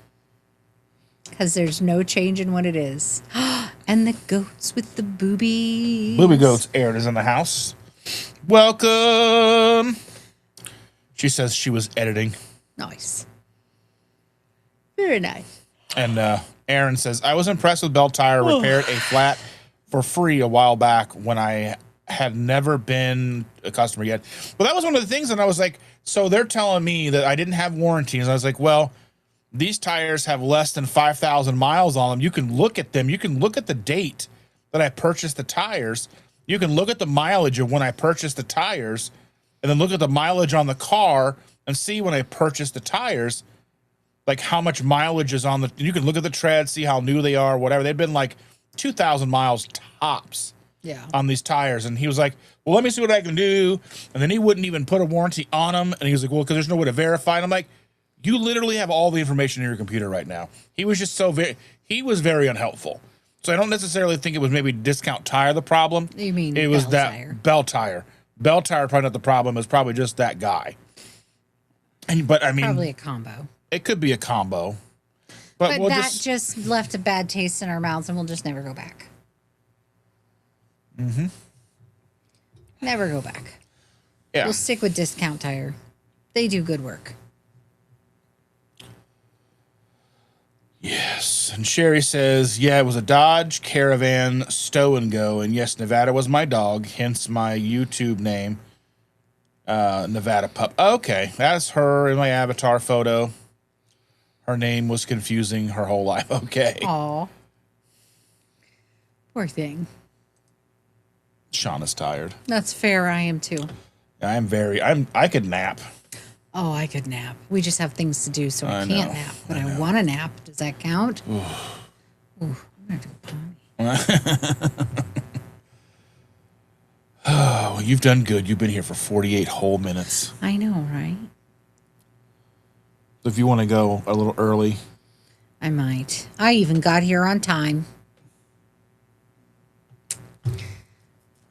Because there's no change in what it is. And the goats with the boobies. Booby Goats Aaron is in the house. Welcome. She says she was editing. Nice. Very nice. And Aaron says, I was impressed with Bell Tire repaired a flat for free a while back when I had never been a customer yet. But that was one of the things, and I was like, so they're telling me that I didn't have warranties. And I was like, well, these tires have less than 5,000 miles on them. You can look at them. You can look at the date that I purchased the tires. You can look at the mileage of when I purchased the tires, and then look at the mileage on the car and see when I purchased the tires, like how much mileage is on the, you can look at the treads, see how new they are, whatever. They've been like 2,000 miles tops on these tires. And he was like, well, let me see what I can do. And then he wouldn't even put a warranty on them. And he was like, well, because there's no way to verify it. I'm like, you literally have all the information in your computer right now. He was just he was very unhelpful. So I don't necessarily think it was maybe Discount Tire the problem. You mean it was Bell that Tire. Bell Tire. Bell Tire probably not the problem. It's probably just that guy. But I mean, Probably a combo. it could be a combo. But we'll that just left a bad taste in our mouths, and we'll just never go back. Mm-hmm. Never go back. Yeah. We'll stick with Discount Tire. They do good work. Yes. And Sherry says, yeah, it was a Dodge Caravan Stow and Go. And yes, Nevada was my dog, hence my YouTube name, Nevada Pup. Okay. That's her in my avatar photo. Her name was confusing her whole life. Okay. Aw. Poor thing. Shauna's tired. That's fair. I am too. I could nap. Oh, I could nap. We just have things to do, so I can't know. nap. But I want to nap. Does that count? Ooh, I'm going to go potty. Oh, you've done good. You've been here for 48 whole minutes. I know, right? If you want to go a little early. I might. I even got here on time.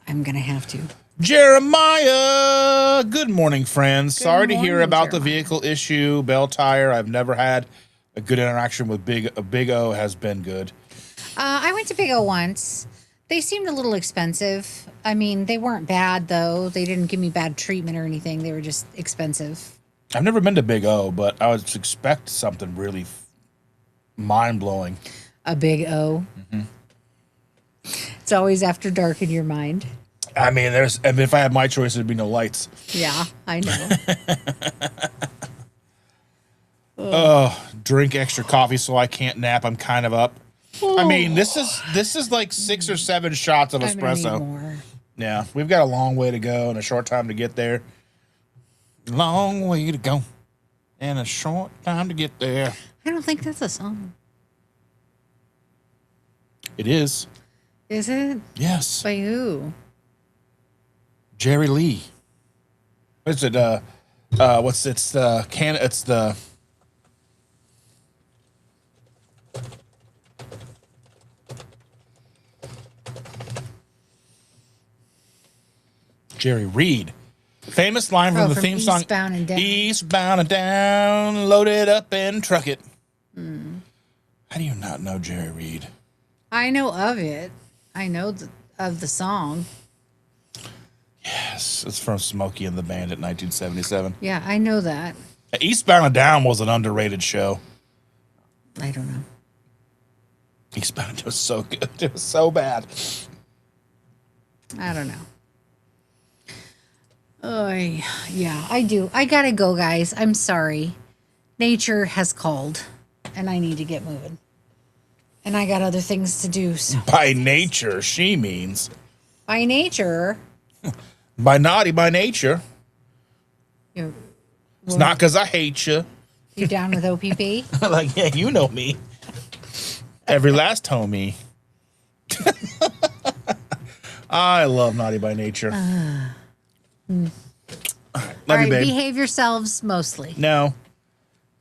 I'm going to have to. Jeremiah, good morning, friends. Sorry to hear morning, about the Jeremiah. vehicle issue, Bell Tire. I've never had a good interaction with Big O has been good. I went to Big O once. They seemed a little expensive. I mean, they weren't bad, though. They didn't give me bad treatment or anything. They were just expensive. I've never been to Big O, but I would expect something really mind-blowing. A Big O. Mm-hmm. It's always after dark in your mind. I mean, if I had my choice, there'd be no lights. Yeah, I know. Oh, drink extra coffee so I can't nap. I'm kind of up. I mean, this is like 6 or 7 shots of I'm gonna need espresso. more. Yeah, we've got a long way to go and a short time to get there. Long way to go and a short time to get there. I don't think that's a song. It is. Is it? Yes. By who? Jerry Lee. Is it It's the Jerry Reed. Famous line from the from theme song. Eastbound and Down. Eastbound and down, load it up and truck it. How do you not know Jerry Reed? I know of it. I know of the song. Yes, it's from Smokey and the Bandit, 1977. Yeah, I know that. Eastbound and Down was an underrated show. I don't know. Eastbound and Down was so good. It was so bad. I don't know. Oh, yeah, I do. I gotta go, guys. I'm sorry. Nature has called, and I need to get moving. And I got other things to do. So. By nature, she means. By nature. By naughty by nature. It's not because I hate you. You down with OPP? Like, yeah, you know me. Every last homie. I love naughty by nature. Love All you, right, babe. behave yourselves mostly. No.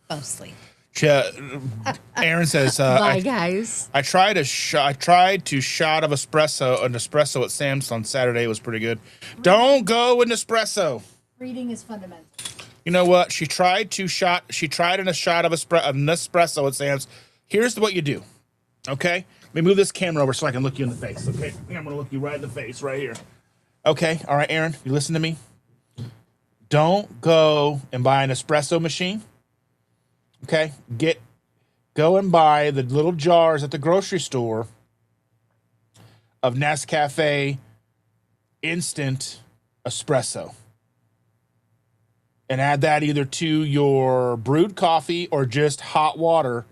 Mostly. Aaron says, Bye, guys. I tried a shot of espresso at Sam's on Saturday. It was pretty good. Don't go with Nespresso. Reading is fundamental. You know what? She tried a shot of Nespresso at Sam's. Here's what you do. Okay? Let me move this camera over so I can look you in the face. Okay? I'm gonna look you right in the face right here. Okay, all right, Aaron, you listen to me. Don't go and buy an espresso machine. Okay, go and buy the little jars at the grocery store of Nescafe instant espresso, and add that either to your brewed coffee or just hot water.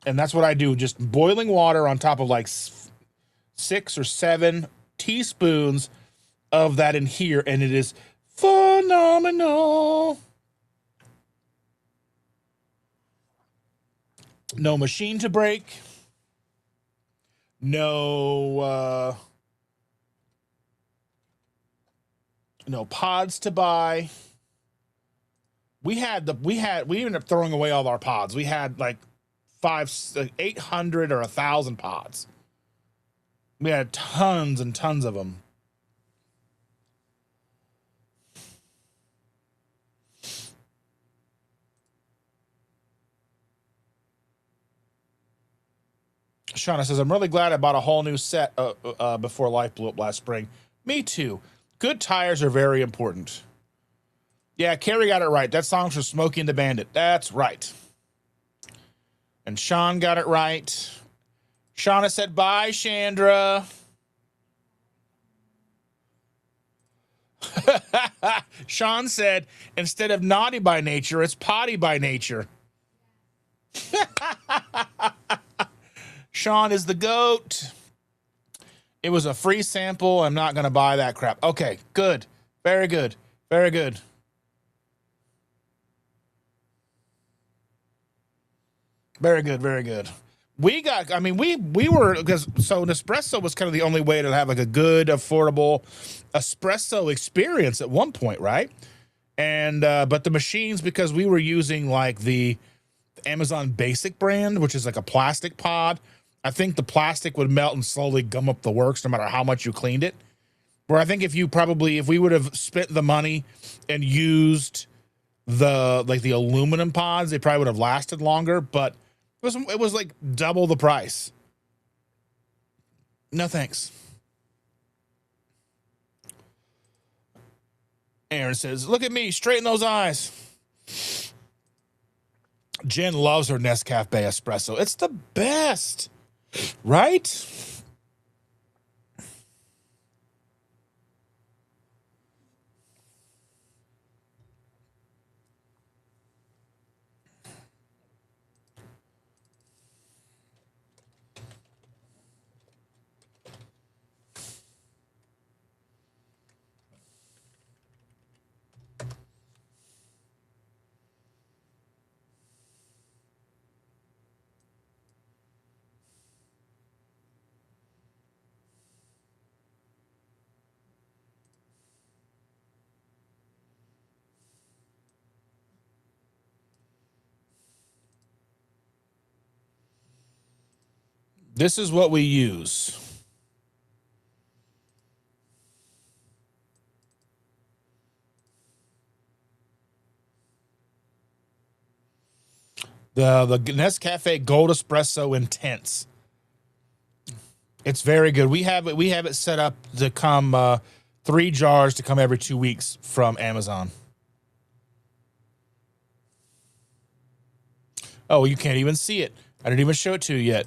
And that's what I do, just boiling water on top of like 6 or 7 teaspoons of that in here, and it is phenomenal. No machine to break. No pods to buy. We ended up throwing away all our pods. We had like 800 or 1,000 pods. We had tons and tons of them. Shauna says, I'm really glad I bought a whole new set before life blew up last spring. Me too. Good tires are very important. Yeah, Carrie got it right. That song's for Smokey and the Bandit. That's right. And Sean got it right. Shauna said, bye, Chandra. Sean said, instead of naughty by nature, it's potty by nature. Sean is the GOAT. It was a free sample. I'm not going to buy that crap. Okay, good. Very good. Very good. Very good. Very good. We were, because Nespresso was kind of the only way to have like a good, affordable espresso experience at one point, right? And, but the machines, because we were using like the Amazon Basic brand, which is like a plastic pod, I think the plastic would melt and slowly gum up the works no matter how much you cleaned it. Where I think if we would have spent the money and used the aluminum pods, they probably would have lasted longer, but it was like double the price. No thanks. Aaron says, look at me, straighten those eyes. Jen loves her Nescafe espresso. It's the best, right? This is what we use. The Nescafe Gold Espresso Intense. It's very good. We have it set up to come 3 jars to come every 2 weeks from Amazon. Oh, you can't even see it. I didn't even show it to you yet.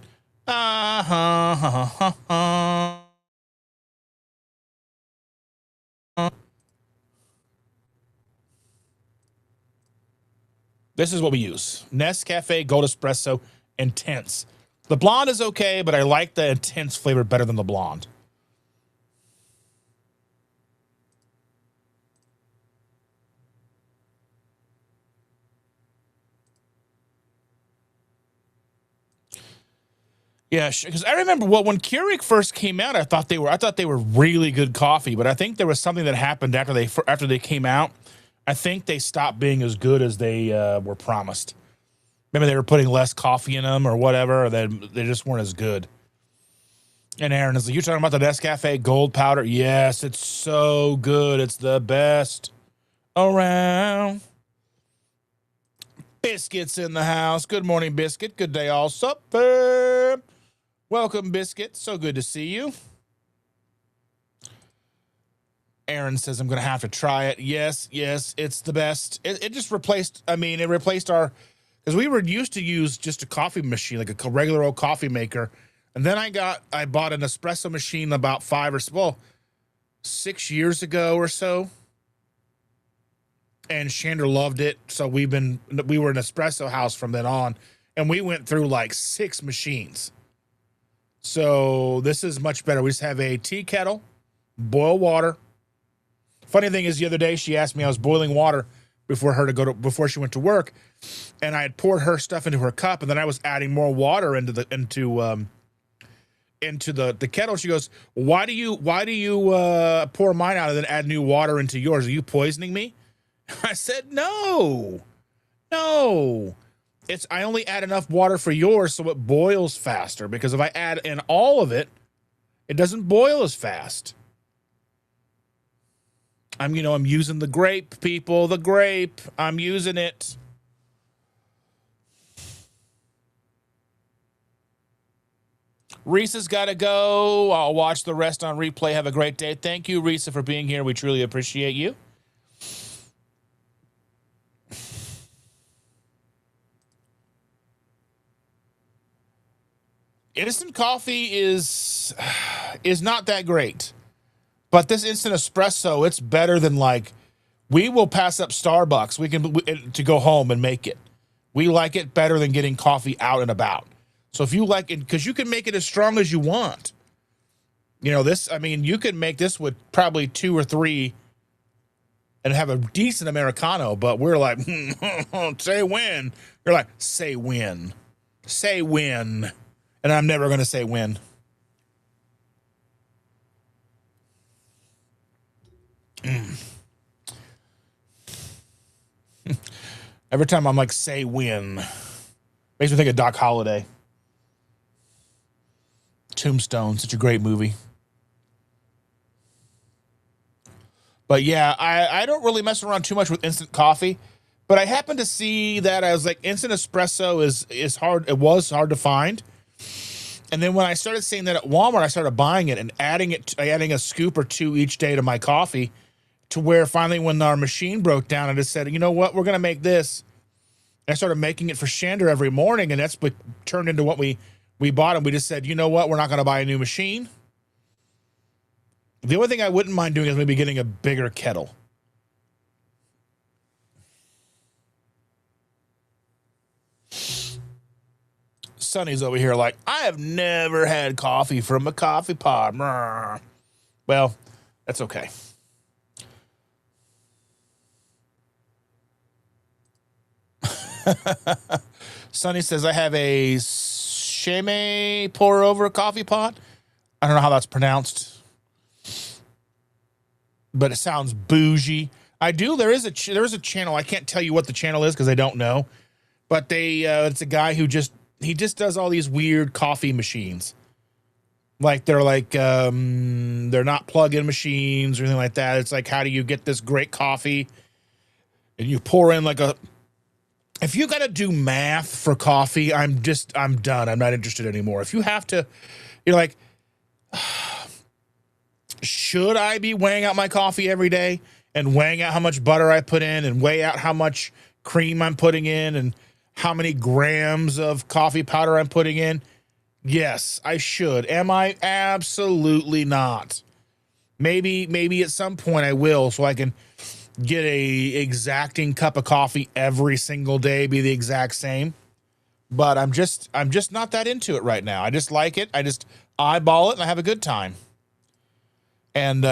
This is what we use. Nescafe Gold Espresso Intense. The blonde is okay, but I like the intense flavor better than the blonde. Yeah, because I remember when Keurig first came out, I thought they were really good coffee, but I think there was something that happened after they came out. I think they stopped being as good as they were promised. Maybe they were putting less coffee in them or whatever, or they just weren't as good. And Aaron is like, "You talking about the Nescafe Gold Powder?" Yes, it's so good. It's the best around. Biscuit's in the house. Good morning, Biscuit. Good day, all. Sup, fam? Welcome, Biscuit. So good to see you. Aaron says, I'm going to have to try it. Yes, it's the best. It just replaced, it replaced our, because we were used to use just a coffee machine, like a regular old coffee maker. And then I bought an espresso machine about 6 years ago or so. And Chandra loved it. So we were an espresso house from then on. And we went through like 6 machines. So this is much better. We just have a tea kettle, boil water. Funny thing is, the other day she asked me, I was boiling water before she went to work, and I had poured her stuff into her cup, and then I was adding more water into the kettle. She goes, why do you pour mine out and then add new water into yours? Are you poisoning me? I said, no. I only add enough water for yours so it boils faster, because if I add in all of it, it doesn't boil as fast. I'm using the grape, people, the grape. I'm using it. Reese has got to go. I'll watch the rest on replay. Have a great day. Thank you, Reese, for being here. We truly appreciate you. Instant coffee is not that great. But this instant espresso, it's better than, we will pass up Starbucks to go home and make it. We like it better than getting coffee out and about. So if you like it, because you can make it as strong as you want. You can make this with probably 2 or 3 and have a decent Americano, but we're like, say when. You're like, say when. Say when. And I'm never going to say when. Every time I'm like, say when. Makes me think of Doc Holliday. Tombstone, such a great movie. But yeah, I don't really mess around too much with instant coffee. But I happened to see that I was like, instant espresso is hard. It was hard to find. And then when I started seeing that at Walmart, I started buying it and adding a scoop or 2 each day to my coffee, to where finally when our machine broke down, I just said, you know what, we're going to make this. And I started making it for Chandra every morning, and that's what turned into what we bought. And we just said, you know what, we're not going to buy a new machine. The only thing I wouldn't mind doing is maybe getting a bigger kettle. Sonny's over here like, I have never had coffee from a coffee pot. Well, that's okay. Sonny says, I have a Sheme pour over coffee pot. I don't know how that's pronounced, but it sounds bougie. I do. There is a channel. I can't tell you what the channel is because I don't know, but it's a guy who just does all these weird coffee machines. Like they're not plug-in machines or anything like that. It's like, how do you get this great coffee? And you pour in if you got to do math for coffee, I'm done. I'm not interested anymore. If you have to, you're like, should I be weighing out my coffee every day and weighing out how much butter I put in and weigh out how much cream I'm putting in and how many grams of coffee powder I'm putting in? Yes, I should. Am I? Absolutely not. Maybe at some point I will, so I can get a exacting cup of coffee every single day, be the exact same. But I'm just not that into it right now. I just like it. I just eyeball it and I have a good time. And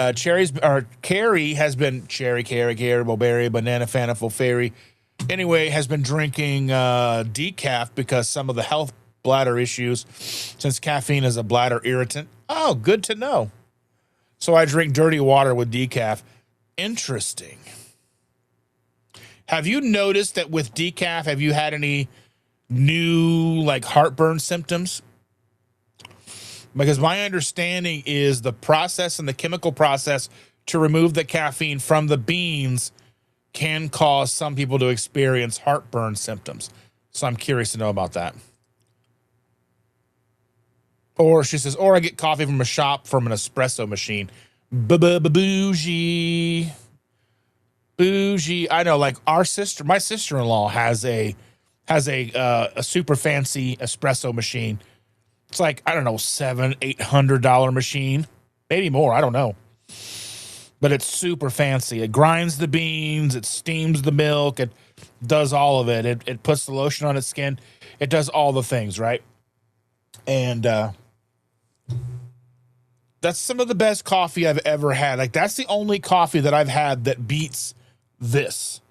Carrie has been Cherry, Mulberry, Banana, Fanaful, Fairy. Anyway, has been drinking decaf because some of the health bladder issues, since caffeine is a bladder irritant. Oh, good to know. So I drink dirty water with decaf. Interesting. Have you noticed that with decaf, have you had any new heartburn symptoms? Because my understanding is the process and the chemical process to remove the caffeine from the beans can cause some people to experience heartburn symptoms. So I'm curious to know about that. Or she says, or I get coffee from a shop from an espresso machine. Bougie. Bougie. I know, my sister-in-law has a super fancy espresso machine. It's like, I don't know, $700-800 machine, maybe more. I don't know, but it's super fancy. It grinds the beans, it steams the milk, it does all of it. It puts the lotion on its skin. It does all the things, right? And that's some of the best coffee I've ever had. That's the only coffee that I've had that beats this.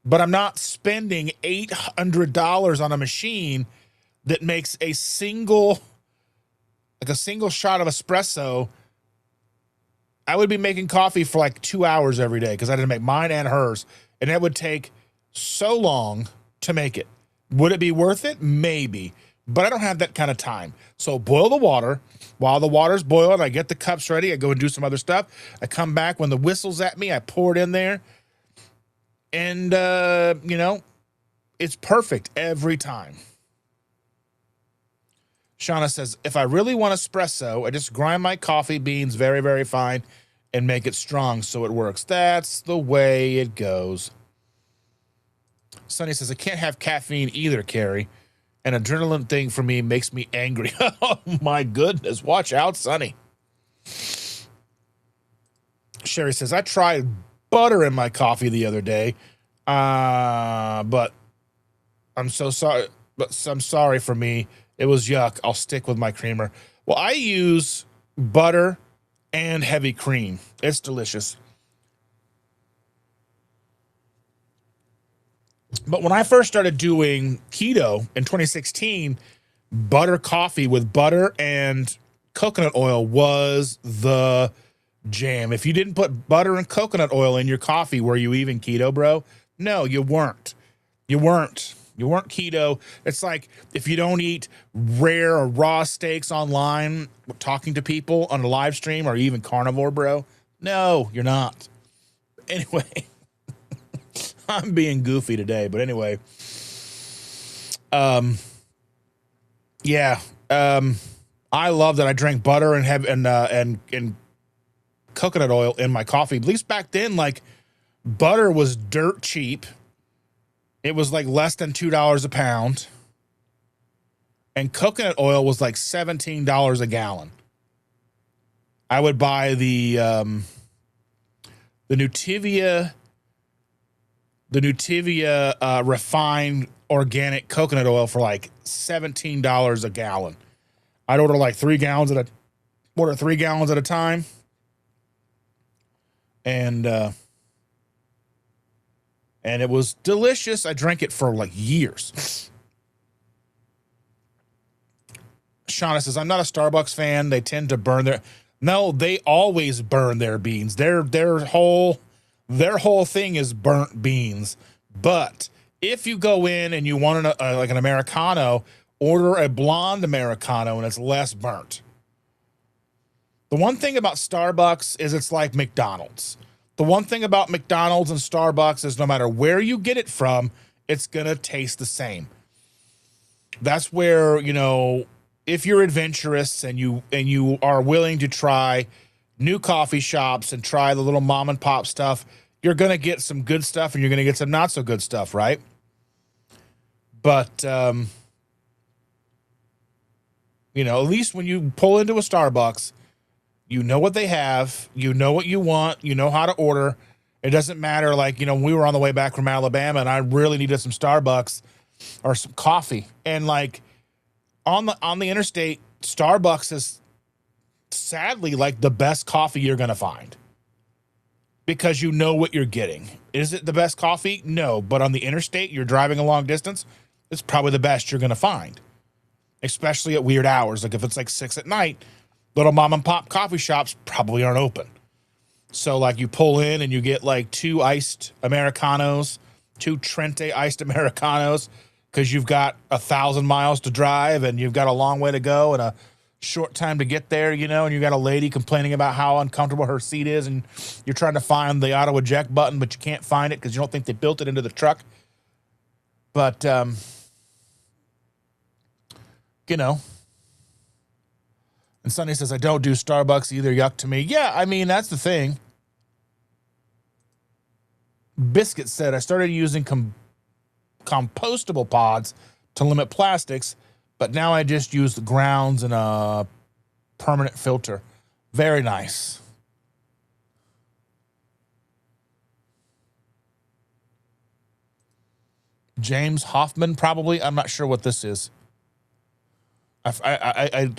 But I'm not spending $800 on a machine that makes a single shot of espresso. I would be making coffee for 2 hours every day because I had to make mine and hers. And it would take so long to make it. Would it be worth it? Maybe. But I don't have that kind of time. So boil the water. While the water's boiling, I get the cups ready. I go and do some other stuff. I come back when the whistle's at me. I pour it in there. And, it's perfect every time. Shauna says, if I really want espresso, I just grind my coffee beans very, very fine and make it strong so it works. That's the way it goes. Sunny says, I can't have caffeine either, Carrie. An adrenaline thing for me makes me angry. Oh, my goodness. Watch out, Sunny. Sherry says, I tried butter in my coffee the other day, but I'm so sorry. But I'm sorry for me. It was yuck. I'll stick with my creamer. Well, I use butter and heavy cream. It's delicious. But when I first started doing keto in 2016, butter coffee with butter and coconut oil was the jam. If you didn't put butter and coconut oil in your coffee, were you even keto, bro? No, you weren't. You weren't keto. It's like if you don't eat rare or raw steaks online, talking to people on a live stream, are you even carnivore, bro? No, you're not. Anyway, I'm being goofy today, but anyway, I love that I drank butter and coconut oil in my coffee. At least back then, butter was dirt cheap. It was less than $2 a pound. And coconut oil was $17 a gallon. I would buy the Nutivia refined organic coconut oil for $17 a gallon. I'd order 3 gallons at a time. And it was delicious. I drank it for years. Shauna says, I'm not a Starbucks fan. They tend to burn no, they always burn their beans. Their whole thing is burnt beans. But if you go in and you want an Americano, order a blonde Americano and it's less burnt. The one thing about Starbucks is it's like McDonald's. The one thing about McDonald's and Starbucks is no matter where you get it from, it's going to taste the same. That's where, you know, if you're adventurous and you are willing to try new coffee shops and try the little mom and pop stuff, you're going to get some good stuff and you're going to get some not so good stuff, right? But, you know, at least when you pull into a Starbucks, you know what they have, you know what you want, you know how to order. It doesn't matter. Like, you know, we were on the way back from Alabama and I really needed some Starbucks or some coffee. And like on the interstate, Starbucks is sadly like the best coffee you're going to find because you know what you're getting. Is it the best coffee? No. But on the interstate, you're driving a long distance, it's probably the best you're going to find, especially at weird hours. Like if it's like 6 at night, little mom and pop coffee shops probably aren't open. So like you pull in and you get like 2 iced Americanos, 2 Trente iced Americanos, because you've got 1,000 miles to drive and you've got a long way to go and a short time to get there, you know, and you got a lady complaining about how uncomfortable her seat is and you're trying to find the auto eject button, but you can't find it because you don't think they built it into the truck. But, you know, and Sonny says, I don't do Starbucks either. Yuck to me. Yeah, I mean, that's the thing. Biscuit said, I started using compostable pods to limit plastics, but now I just use the grounds and a permanent filter. Very nice. James Hoffman, probably. I'm not sure what this is. I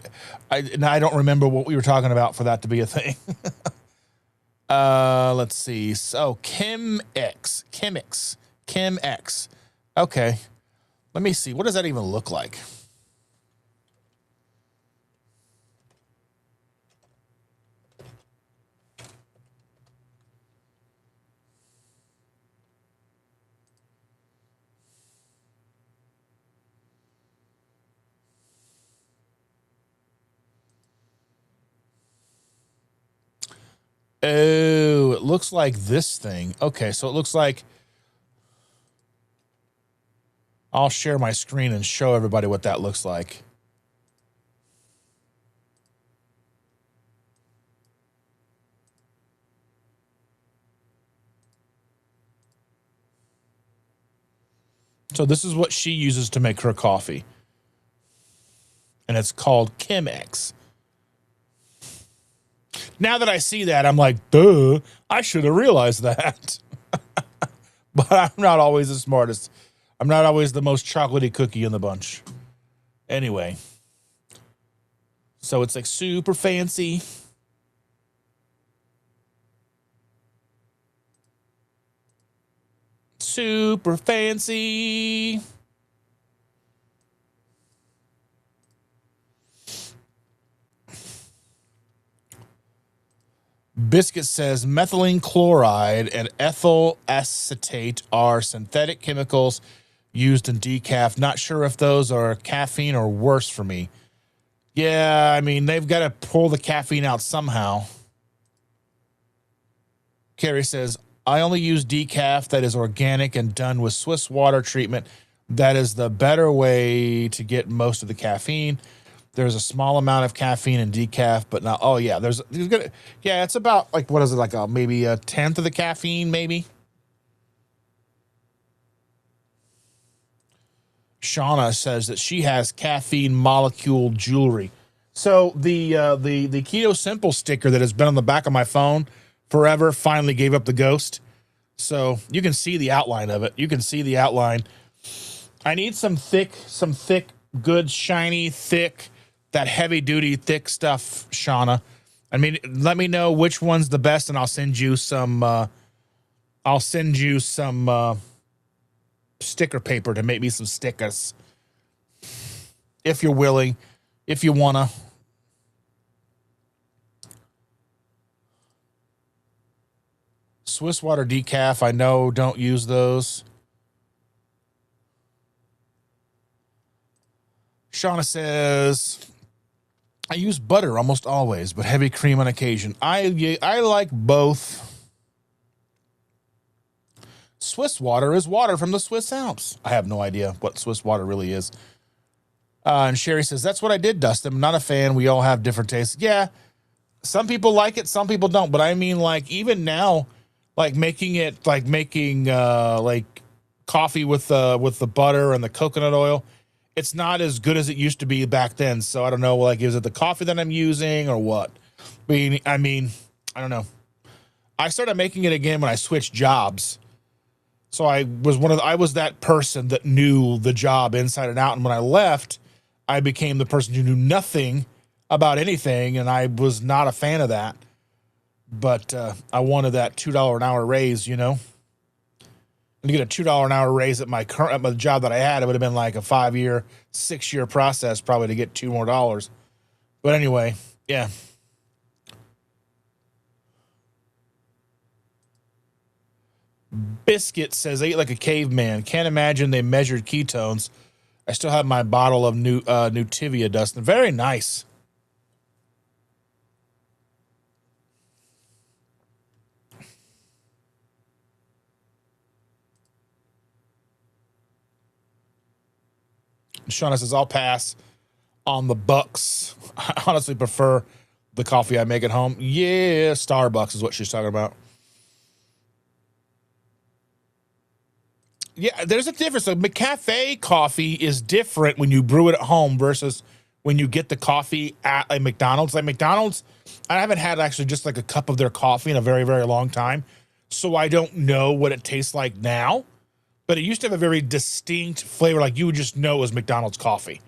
don't remember what we were talking about for that to be a thing. Let's see. So Kim X. Okay. Let me see. What does that even look like? Oh, it looks like this thing. Okay, so it looks like I'll share my screen and show everybody what that looks like. So this is what she uses to make her coffee. And it's called Chemex. Now that I see that, I'm like, duh, I should have realized that. But I'm not always the smartest. I'm not always the most chocolatey cookie in the bunch. Anyway. So it's like super fancy. Super fancy. Biscuit says methylene chloride and ethyl acetate are synthetic chemicals used in decaf. Not sure if those are caffeine or worse for me. Yeah, I mean, they've got to pull the caffeine out somehow. Carrie says, I only use decaf that is organic and done with Swiss water treatment. That is the better way to get most of the caffeine. There's a small amount of caffeine in decaf, but not. Oh yeah, there's good. Yeah, it's about like what is it like? Maybe a tenth of the caffeine, maybe. Shauna says that she has caffeine molecule jewelry. So the Keto Simple sticker that has been on the back of my phone forever finally gave up the ghost. So you can see the outline of it. You can see the outline. I need some thick, good, shiny, thick. That heavy duty thick stuff, Shauna. I mean, let me know which one's the best, and I'll send you some. Sticker paper to make me some stickers, if you're willing, if you wanna. Swiss water decaf, I know, don't use those. Shauna says, I use butter almost always, but heavy cream on occasion. I like both. Swiss water is water from the Swiss Alps. I have no idea what Swiss water really is. And Sherry says, that's what I did, Dustin. I'm not a fan. We all have different tastes. Yeah, some people like it, some people don't. But I mean, like, even now, like making like coffee with the butter and the coconut oil, it's not as good as it used to be back then. So I don't know, like, is it the coffee that I'm using or what? I mean, I don't know. I started making it again when I switched jobs. So I was that person that knew the job inside and out. And when I left, I became the person who knew nothing about anything. And I was not a fan of that. But I wanted that $2 an hour raise, you know. And to get a $2 an hour raise at my job that I had, it would have been like a 5-year, 6-year process probably to get $2 more. But anyway, yeah. Biscuit says, I eat like a caveman. Can't imagine they measured ketones. I still have my bottle of Nutivia, Dustin. Very nice. Shauna says, I'll pass on the Bucks. I honestly prefer the coffee I make at home. Yeah, Starbucks is what she's talking about. Yeah, there's a difference. So McCafe coffee is different when you brew it at home versus when you get the coffee at a McDonald's. Like McDonald's, I haven't had actually just like a cup of their coffee in a very, very long time. So I don't know what it tastes like now. But it used to have a very distinct flavor. Like you would just know it was McDonald's coffee.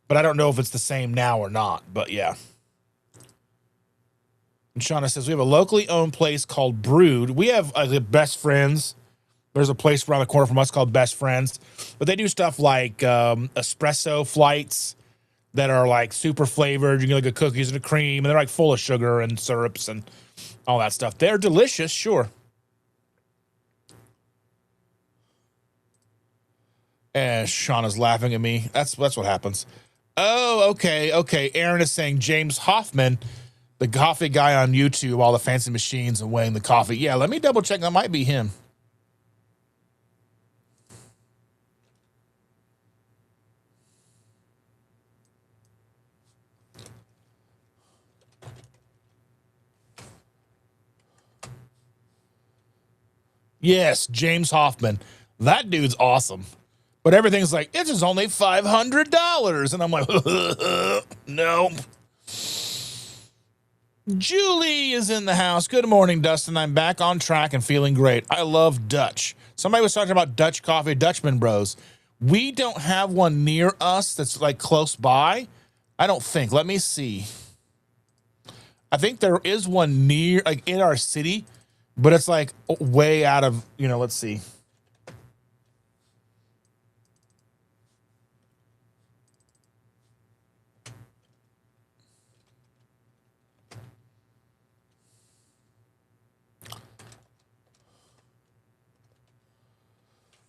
But I don't know if it's the same now or not. But yeah. And Shauna says, we have a locally owned place called Brood. We have the Best Friends. There's a place around the corner from us called Best Friends. But they do stuff like espresso flights that are like super flavored. You get like a cookies and a cream. And they're like full of sugar and syrups and all that stuff. They're delicious, sure. And Shauna's laughing at me. That's what happens. Oh, okay. Aaron is saying James Hoffman, the coffee guy on YouTube, all the fancy machines and weighing the coffee. Yeah, let me double check. That might be him. Yes, James Hoffman. That dude's awesome. But everything's like, this is only $500. And I'm like, no. Julie is in the house. Good morning, Dustin. I'm back on track and feeling great. I love Dutch. Somebody was talking about Dutch coffee, Dutchman Bros. We don't have one near us that's like close by. I don't think. Let me see. I think there is one near, like in our city, but it's like way out of, let's see.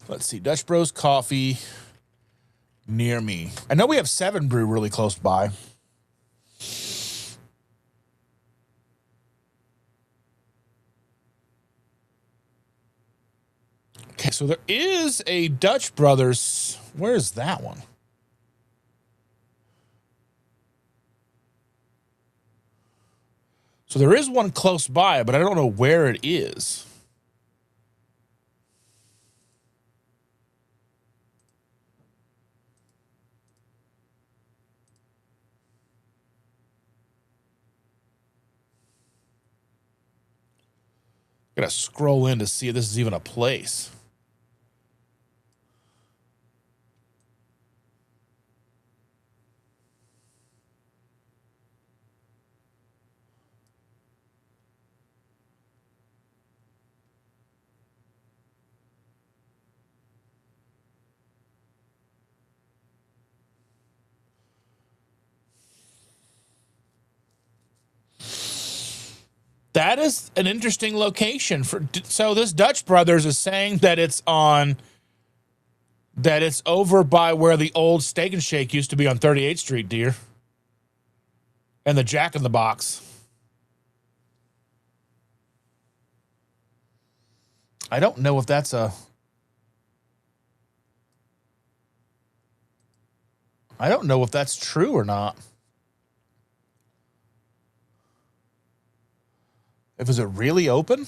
Let's see. Dutch Bros Coffee near me. I know we have 7 Brew really close by. Okay, so there is a Dutch Brothers. Where's that one? So there is one close by, but I don't know where it is. Gotta scroll in to see if this is even a place. That is an interesting location so this Dutch Brothers is saying that it's over by where the old Steak and Shake used to be on 38th Street, dear. And the Jack in the Box. I don't know if that's a... I don't know if that's true or not. Is it really open?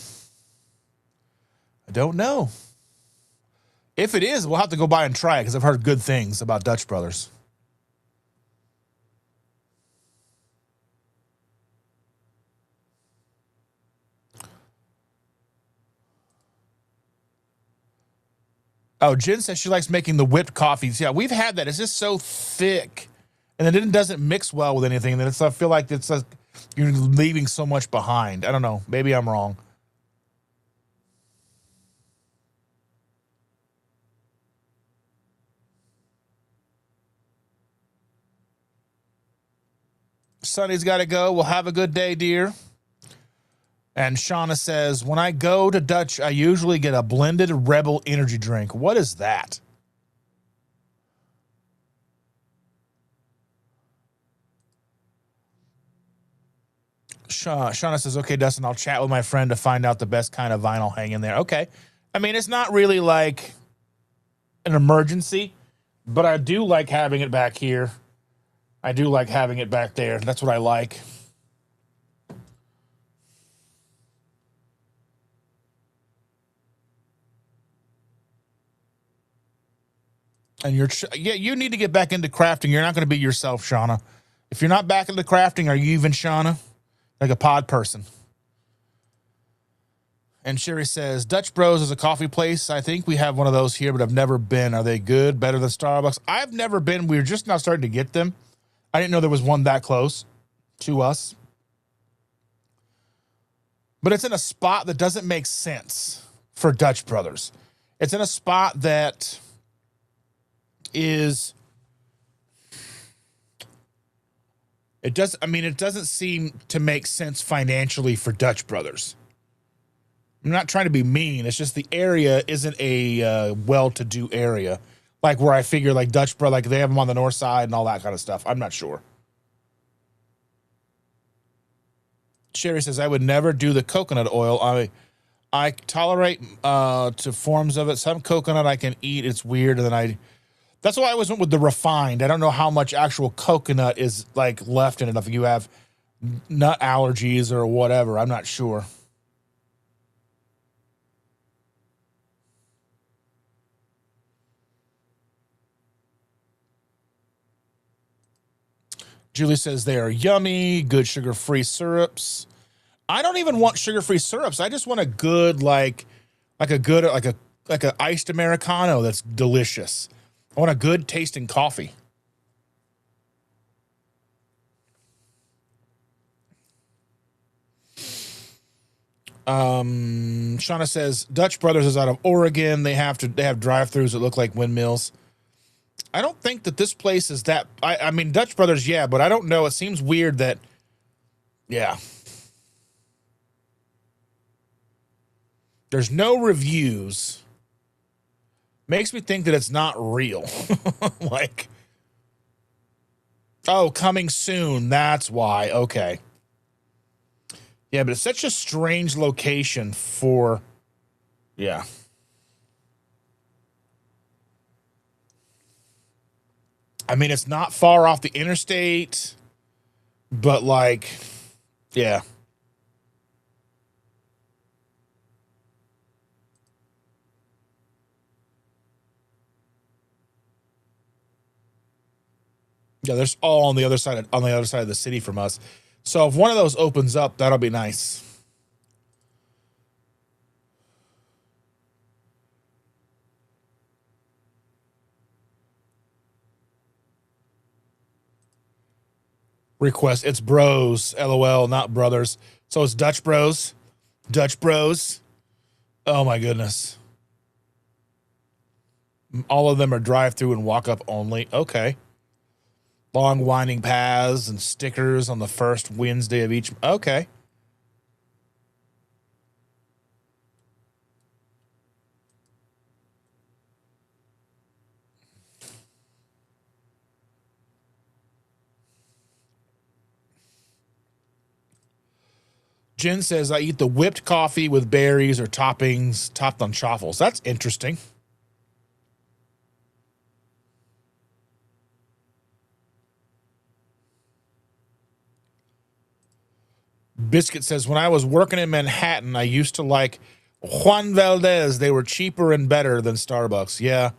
I don't know. If it is, we'll have to go by and try it because I've heard good things about Dutch Brothers. Oh, Jen says she likes making the whipped coffees. Yeah, we've had that. It's just so thick, and then it doesn't mix well with anything. And then I feel like it's like you're leaving so much behind. I don't know. Maybe I'm wrong. Sonny's got to go. Well, have a good day, dear. And Shauna says, when I go to Dutch, I usually get a blended Rebel energy drink. What is that? Shauna says, okay, Dustin, I'll chat with my friend to find out the best kind of vinyl hang in there. Okay. I mean, it's not really like an emergency, but I do like having it back here. I do like having it back there. That's what I like. And you need to get back into crafting. You're not going to be yourself, Shauna. If you're not back into crafting, are you even Shauna? Like a pod person. And Sherry says, Dutch Bros is a coffee place. I think we have one of those here, but I've never been. Are they good? Better than Starbucks? I've never been. We're just now starting to get them. I didn't know there was one that close to us. But it's in a spot that doesn't make sense for Dutch Brothers. It's in a spot that is... It doesn't seem to make sense financially for Dutch Brothers. I'm not trying to be mean. It's just the area isn't a well-to-do area. Like where I figure like Dutch Brother, like they have them on the north side and all that kind of stuff. I'm not sure. Sherry says, I would never do the coconut oil. I tolerate to forms of it. Some coconut I can eat. It's weird. And then that's why I always went with the refined. I don't know how much actual coconut is like left in it. If you have nut allergies or whatever, I'm not sure. Julie says they are yummy, good sugar-free syrups. I don't even want sugar-free syrups. I just want a good like a iced Americano that's delicious. I want a good tasting coffee. Shauna says Dutch Brothers is out of Oregon. They have drive-throughs that look like windmills. I don't think that this place is that. I mean, Dutch Brothers, yeah, but I don't know. It seems weird that, yeah. There's no reviews. Makes me think that it's not real. Like, oh, coming soon. That's why. Okay. Yeah, but it's such a strange location for, yeah. I mean, it's not far off the interstate, but like, yeah. Yeah, there's all on the other side of the city from us. So if one of those opens up, that'll be nice. Request. It's bros. LOL, not brothers. So it's Dutch Bros. Dutch Bros. Oh my goodness. All of them are drive-through and walk-up only. Okay. Long winding paths and stickers on the first Wednesday of each. Okay. Jen says, I eat the whipped coffee with berries or toppings topped on chaffles. That's interesting. Biscuit says, when I was working in Manhattan, I used to like Juan Valdez. They were cheaper and better than Starbucks. Yeah.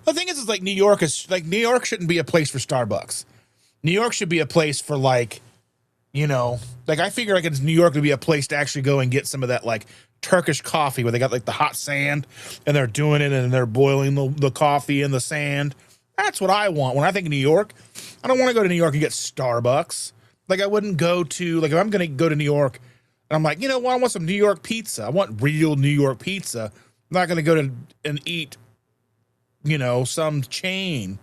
The thing is like New York shouldn't be a place for Starbucks. New York should be a place for like, you know, like I figure like it's New York would be a place to actually go and get some of that like Turkish coffee where they got like the hot sand and they're doing it and they're boiling the coffee in the sand. That's what I want. When I think of New York, I don't want to go to New York and get Starbucks. Like I wouldn't go to, like if I'm going to go to New York and I'm like, you know what, I want some New York pizza. I want real New York pizza. I'm not going to go to and eat, you know, some chain.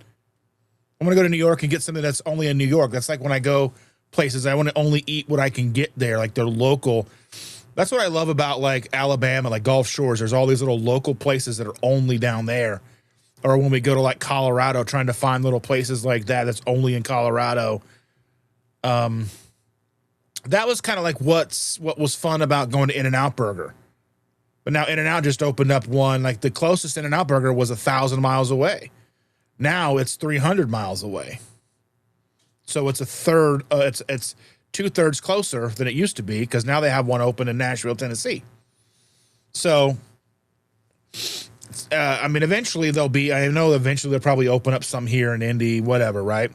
I'm going to go to New York and get something that's only in New York. That's like when I go places, I want to only eat what I can get there, like they're local. That's what I love about like Alabama, like Gulf Shores. There's all these little local places that are only down there. Or when we go to like Colorado, trying to find little places like that that's only in Colorado. That was kind of like what was fun about going to In-N-Out Burger. But now In-N-Out just opened up one, like the closest In-N-Out Burger was 1,000 miles away. Now it's 300 miles away. So it's a third, it's 2/3 closer than it used to be because now they have one open in Nashville, Tennessee. So, I mean, eventually I know eventually they'll probably open up some here in Indy, whatever, right?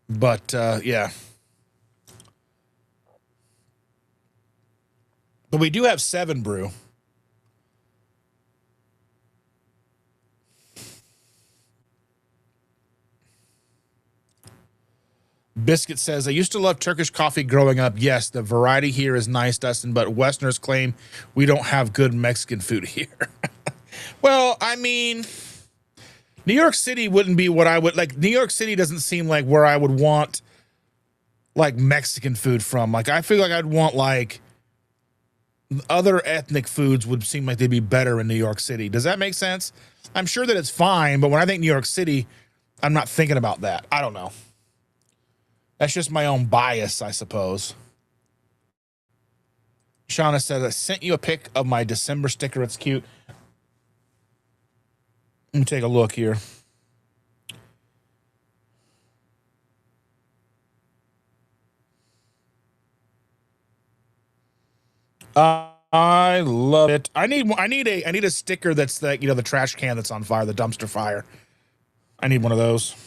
But, yeah. But we do have 7 Brew. Biscuit says, I used to love Turkish coffee growing up. Yes, the variety here is nice, Dustin, but Westerners claim we don't have good Mexican food here. Well, I mean, New York City wouldn't be what I would like. New York City doesn't seem like where I would want like Mexican food from. Like, I feel like I'd want like other ethnic foods would seem like they'd be better in New York City. Does that make sense? I'm sure that it's fine, but when I think New York City, I'm not thinking about that. I don't know. That's just my own bias, I suppose. Shauna says, I sent you a pic of my December sticker. It's cute. Let me take a look here. I love it. I need a sticker that's like, you know, the trash can that's on fire, the dumpster fire. I need one of those.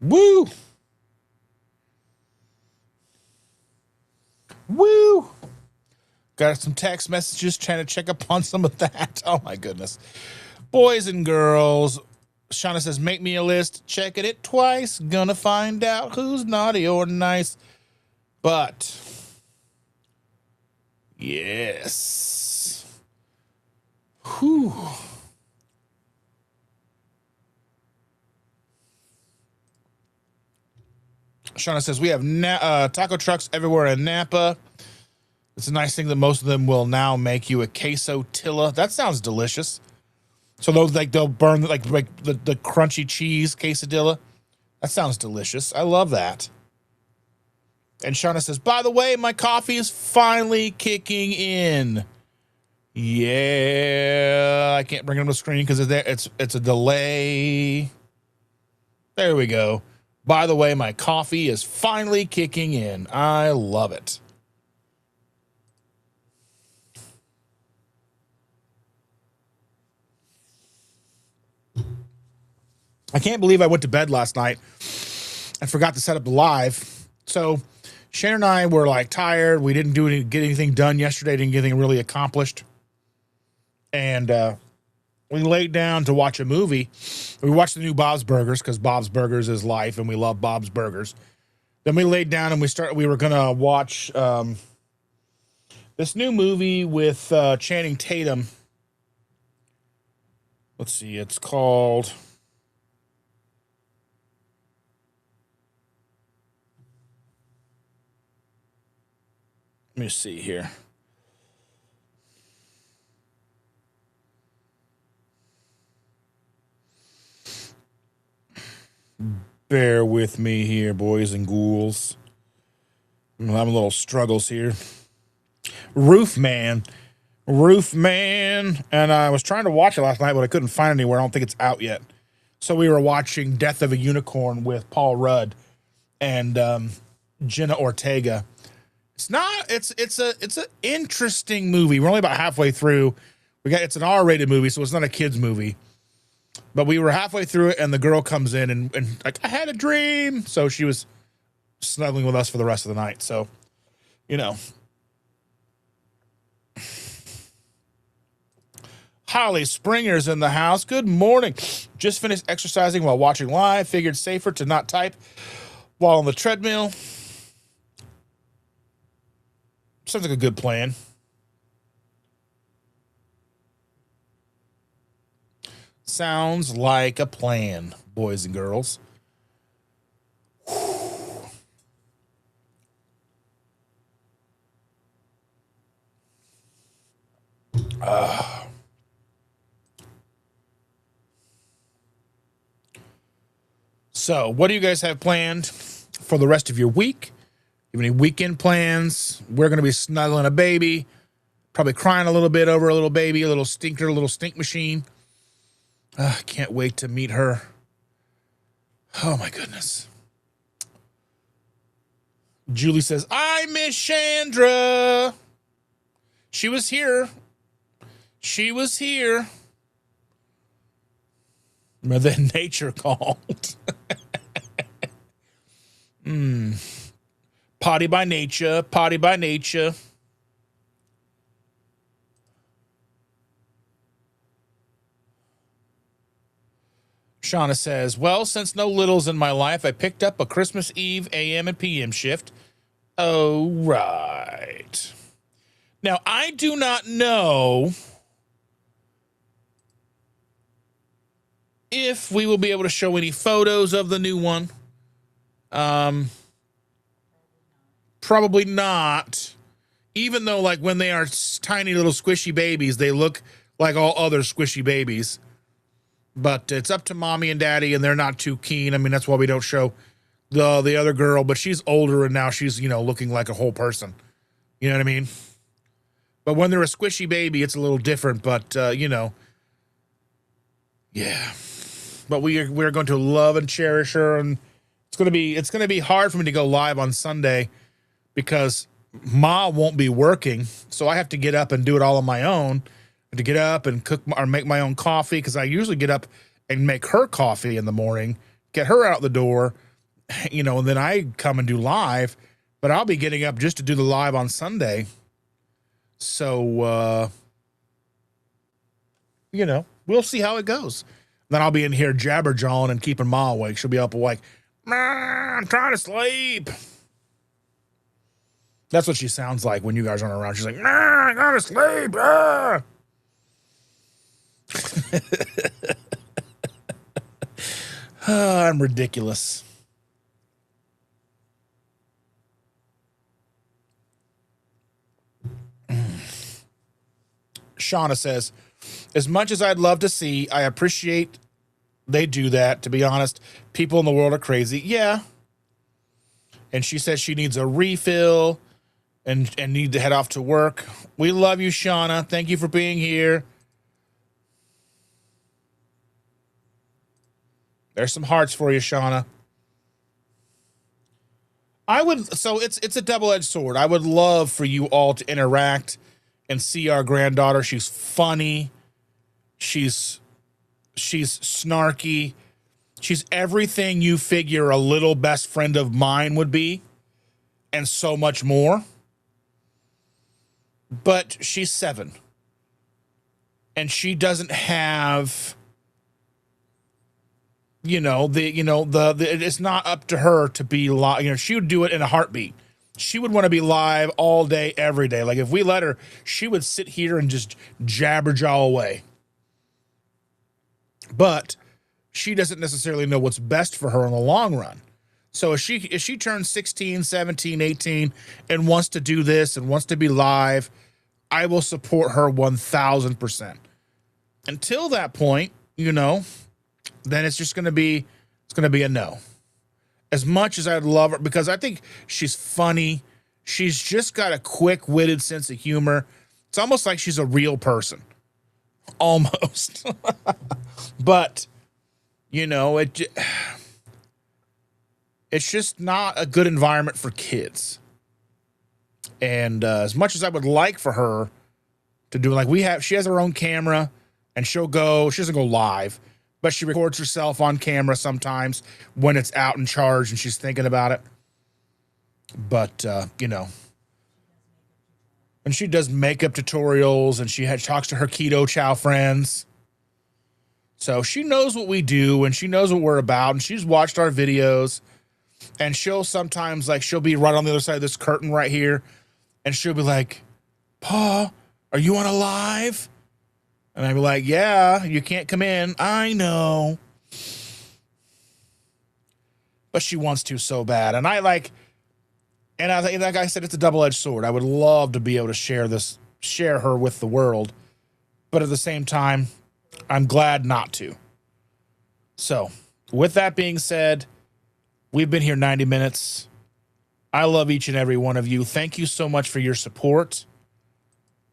Woo! Woo! Got some text messages trying to check up on some of that. Oh my goodness. Boys and girls. Shauna says, make me a list. Checking it twice. Gonna find out who's naughty or nice. But yes. Whew. Shauna says, we have taco trucks everywhere in Napa. It's a nice thing that most of them will now make you a quesadilla. That sounds delicious. So they'll burn like the crunchy cheese quesadilla. That sounds delicious. I love that. And Shauna says, by the way, my coffee is finally kicking in. Yeah, I can't bring it on the screen because it's a delay. There we go. By the way, my coffee is finally kicking in. I love it. I can't believe I went to bed last night and forgot to set up the live. So Shane and I were like tired. We didn't get anything done yesterday. Didn't get anything really accomplished. And we laid down to watch a movie. We watched the new Bob's Burgers because Bob's Burgers is life and we love Bob's Burgers. Then we laid down and we were gonna watch this new movie with Channing Tatum. Let's see, it's called let me see here. Bear with me here, boys and ghouls. I'm having little struggles here. Roof Man. And I was trying to watch it last night, but I couldn't find it anywhere. I don't think it's out yet. So we were watching Death of a Unicorn with Paul Rudd and Jenna Ortega. It's an interesting movie. We're only about halfway through. It's an R-rated movie, so it's not a kid's movie. But we were halfway through it, and the girl comes in and like, I had a dream. So she was snuggling with us for the rest of the night. So, you know. Holly Springer's in the house. Good morning. Just finished exercising while watching live. Figured safer to not type while on the treadmill. Sounds like a good plan. Sounds like a plan, boys and girls. So, what do you guys have planned for the rest of your week? You have any weekend plans? We're going to be snuggling a baby, probably crying a little bit over a little baby, a little stinker, a little stink machine. Can't wait to meet her. Oh, my goodness. Julie says, I miss Chandra. She was here. And then nature called. Potty by nature. Shauna says, well, since no littles in my life, I picked up a Christmas Eve AM and PM shift. Oh, right. Now, I do not know if we will be able to show any photos of the new one. Probably not. Even though, like, when they are tiny little squishy babies, they look like all other squishy babies. But it's up to mommy and daddy, and they're not too keen. I mean, that's why we don't show the other girl. But she's older, and now she's, looking like a whole person. You know what I mean? But when they're a squishy baby, it's a little different. But, yeah. But we're going to love and cherish her, and it's going to be hard for me to go live on Sunday because Ma won't be working, so I have to get up and do it all on my own. To get up and cook or make my own coffee, because I usually get up and make her coffee in the morning, get her out the door, and then I come and do live. But I'll be getting up just to do the live on Sunday. So, we'll see how it goes. Then I'll be in here jabberjawing and keeping Ma awake. She'll be up awake. I'm trying to sleep. That's what she sounds like when you guys aren't around. She's like, I gotta sleep. I'm ridiculous. Shauna says, as much as I'd love to see, I appreciate they do that. To be honest, people in the world are crazy. Yeah. And she says she needs a refill and need to head off to work. We love you, Shauna. Thank you for being here. There's some hearts for you, Shauna. So it's a double-edged sword. I would love for you all to interact and see our granddaughter. She's funny. She's snarky. She's everything you figure a little best friend of mine would be, and so much more. But she's 7. And she doesn't have it's not up to her to be live. She would do it in a heartbeat. She would want to be live all day, every day. Like if we let her, she would sit here and just jabberjaw away. But she doesn't necessarily know what's best for her in the long run. So if she turns 16, 17, 18 and wants to do this and wants to be live, I will support her 1,000%. Until that point, then it's just going to be a no. As much as I'd love her, because I think she's funny. She's just got a quick-witted sense of humor. It's almost like she's a real person. Almost. But, it's just not a good environment for kids. And as much as I would like for her to do, she has her own camera, and she doesn't go live, but she records herself on camera sometimes when it's out in charge and she's thinking about it. But, and she does makeup tutorials, and she talks to her keto chow friends. So she knows what we do, and she knows what we're about, and she's watched our videos. And she'll sometimes, she'll be right on the other side of this curtain right here, and she'll be like, "Pa, are you on a live?" And I'd be like, "Yeah, you can't come in." I know. But she wants to so bad. And I think, like I said, it's a double-edged sword. I would love to be able to share her with the world. But at the same time, I'm glad not to. So, with that being said, we've been here 90 minutes. I love each and every one of you. Thank you so much for your support.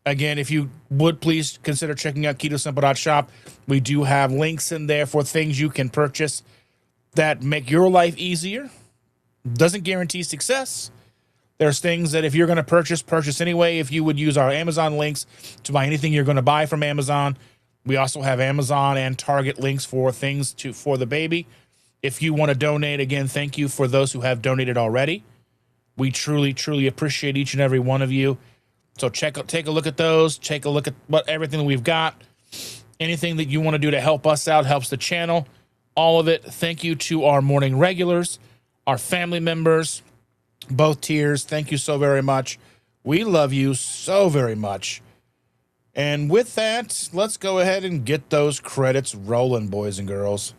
Again, if you would please consider checking out KetoSimple.shop. We do have links in there for things you can purchase that make your life easier. Doesn't guarantee success. There's things that if you're going to purchase anyway. If you would use our Amazon links to buy anything you're going to buy from Amazon. We also have Amazon and Target links for things for the baby. If you want to donate, again, thank you for those who have donated already. We truly, truly appreciate each and every one of you. So take a look at those. Take a look at everything that we've got. Anything that you want to do to help us out helps the channel. All of it. Thank you to our morning regulars, our family members, both tiers. Thank you so very much. We love you so very much. And with that, let's go ahead and get those credits rolling, boys and girls.